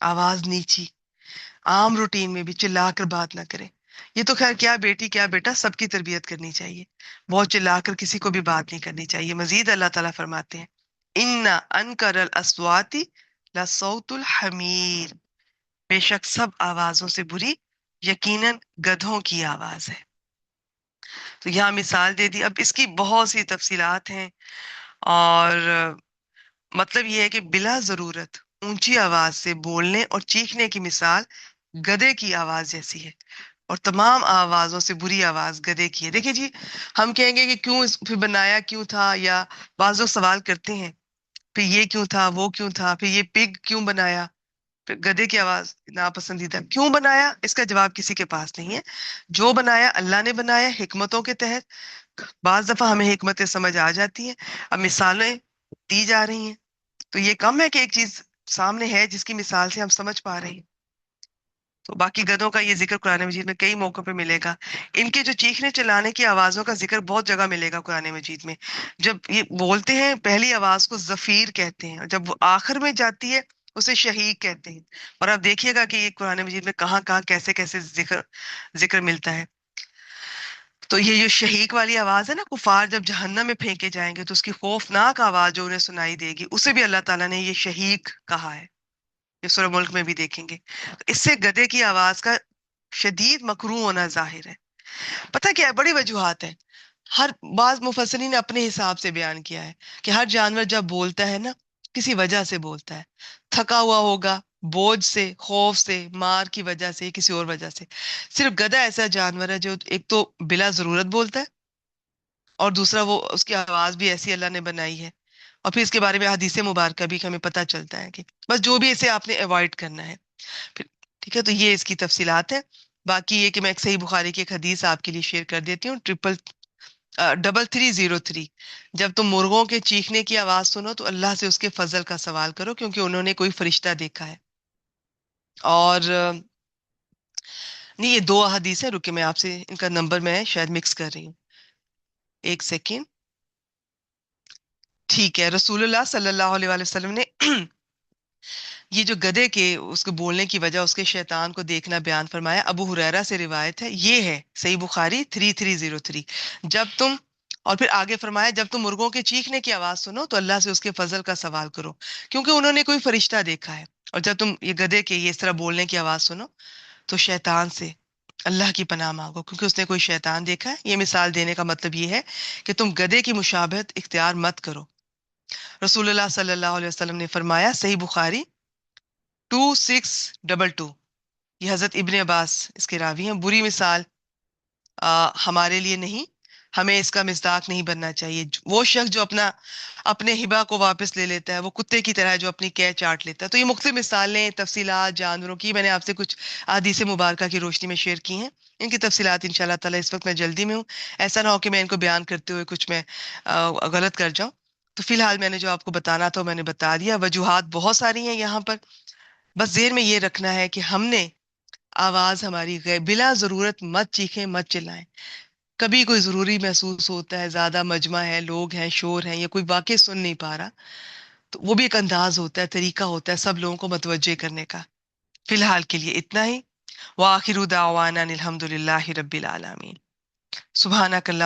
آواز نیچی، عام روٹین میں بھی چلا کر بات نہ کریں۔ یہ تو خیر کیا بیٹی کیا بیٹا سب کی تربیت کرنی چاہیے، بہت چلا کر کسی کو بھی بات نہیں کرنی چاہیے۔ مزید اللہ تعالیٰ فرماتے ہیں ان انکر الاصوات لصوت الحمیر، بے شک سب آوازوں سے بری یقیناً گدھوں کی آواز ہے۔ تو یہاں مثال دے دی، اب اس کی بہت سی تفصیلات ہیں، اور مطلب یہ ہے کہ بلا ضرورت اونچی آواز سے بولنے اور چیخنے کی مثال گدھے کی آواز جیسی ہے، اور تمام آوازوں سے بری آواز گدھے کی ہے۔ دیکھیں جی، ہم کہیں گے کہ کیوں پھر بنایا کیوں تھا، یا بعض لوگ سوال کرتے ہیں پھر یہ کیوں تھا وہ کیوں تھا، پھر یہ پگ کیوں بنایا، پھر گدھے کی آواز ناپسندیدہ کیوں بنایا؟ اس کا جواب کسی کے پاس نہیں ہے۔ جو بنایا اللہ نے بنایا حکمتوں کے تحت، بعض دفعہ ہمیں حکمتیں سمجھ آ جاتی ہیں، اب مثالیں دی جا رہی ہیں، تو یہ کم ہے کہ ایک چیز سامنے ہے جس کی مثال سے ہم سمجھ پا رہے ہیں۔ تو باقی گدھوں کا یہ ذکر قرآن مجید میں کئی موقع پہ ملے گا، ان کے جو چیخنے چلانے کی آوازوں کا ذکر بہت جگہ ملے گا قرآن مجید میں۔ جب یہ بولتے ہیں پہلی آواز کو زفیر کہتے ہیں، اور جب وہ آخر میں جاتی ہے اسے شہیق کہتے ہیں۔ اور آپ دیکھیے گا کہ یہ قرآن مجید میں کہاں کہاں کیسے کیسے ذکر ملتا ہے۔ تو یہ جو شہیق والی آواز ہے نا، کفار جب جہنم میں پھینکے جائیں گے تو اس کی خوفناک آواز جو انہیں سنائی دے گی، اسے بھی اللہ تعالیٰ نے یہ شہیق کہا ہے، یہ سورہ ملک میں بھی دیکھیں گے۔ اس سے گدھے کی آواز کا شدید مکروہ ہونا ظاہر ہے۔ پتہ کیا ہے، بڑی وجوہات ہیں، ہر بعض مفسرین نے اپنے حساب سے بیان کیا ہے کہ ہر جانور جب بولتا ہے نا کسی وجہ سے بولتا ہے، تھکا ہوا ہوگا، بوجھ سے، خوف سے، مار کی وجہ سے، کسی اور وجہ سے. صرف گدھا ایسا جانور ہے جو ایک تو بلا ضرورت بولتا ہے، اور دوسرا وہ اس کی آواز بھی ایسی اللہ نے بنائی ہے. اور پھر اس کے بارے میں حدیث مبارکہ بھی ہمیں پتہ چلتا ہے کہ بس جو بھی اسے آپ نے اوائڈ کرنا ہے. پھر ٹھیک ہے، تو یہ اس کی تفصیلات ہیں. باقی یہ کہ میں ایک صحیح بخاری کی ایک حدیث آپ کے لیے شیئر کر دیتی ہوں. 3303. جب تم مرغوں کے چیخنے کی آواز سنو تو اللہ سے اس کے فضل کا سوال کرو، کیونکہ انہوں نے کوئی فرشتہ دیکھا ہے. اور نہیں، یہ دو حدیث ہیں. رکے میں آپ سے ان کا نمبر میں شاید مکس کر رہی ہوں، ایک سیکنڈ. ٹھیک ہے. رسول اللہ صلی اللہ علیہ وآلہ وسلم نے یہ جو گدھے کے اس کو بولنے کی وجہ اس کے شیطان کو دیکھنا بیان فرمایا. ابو ہریرہ سے روایت ہے، یہ ہے صحیح بخاری 3303. جب تم، اور پھر آگے فرمایا، جب تم مرغوں کے چیخنے کی آواز سنو تو اللہ سے اس کے فضل کا سوال کرو، کیونکہ انہوں نے کوئی فرشتہ دیکھا ہے. اور جب تم یہ گدھے کے یہ اس طرح بولنے کی آواز سنو تو شیطان سے اللہ کی پناہ مانگو، کیونکہ اس نے کوئی شیطان دیکھا ہے. یہ مثال دینے کا مطلب یہ ہے کہ تم گدھے کی مشابہت اختیار مت کرو. رسول اللہ صلی اللہ علیہ وسلم نے فرمایا، صحیح بخاری 2622. یہ حضرت ابن عباس اس کے راوی ہیں. بری مثال ہمارے لیے نہیں، ہمیں اس کا مصداق نہیں بننا چاہیے. وہ شخص جو اپنے ہبہ کو واپس لے لیتا ہے، وہ کتے کی طرح جو اپنی کیچ چاٹ لیتا ہے. تو یہ مختلف مثالیں، تفصیلات جانوروں کی میں نے آپ سے کچھ احادیث مبارکہ کی روشنی میں شیئر کی ہیں. ان کی تفصیلات انشاءاللہ تعالیٰ اس وقت میں جلدی میں ہوں. ایسا نہ ہو کہ میں ان کو بیان کرتے ہوئے کچھ میں غلط کر جاؤں. تو فی الحال میں نے جو آپ کو بتانا تھا وہ میں نے بتا دیا. وجوہات بہت ساری ہیں یہاں پر، بس ذہن میں یہ رکھنا ہے کہ ہم نے آواز ہماری بلا ضرورت مت چیخیں، مت چلائیں. کبھی کوئی ضروری محسوس ہوتا ہے، زیادہ مجمع ہے، لوگ ہیں، شور ہیں، یا کوئی واقع سن نہیں پا رہا، تو وہ بھی ایک انداز ہوتا ہے، طریقہ ہوتا ہے سب لوگوں کو متوجہ کرنے کا. فی الحال کے لیے اتنا ہی. وآخر دعوانا الحمد للہ رب العالمین. سبحانک اللہ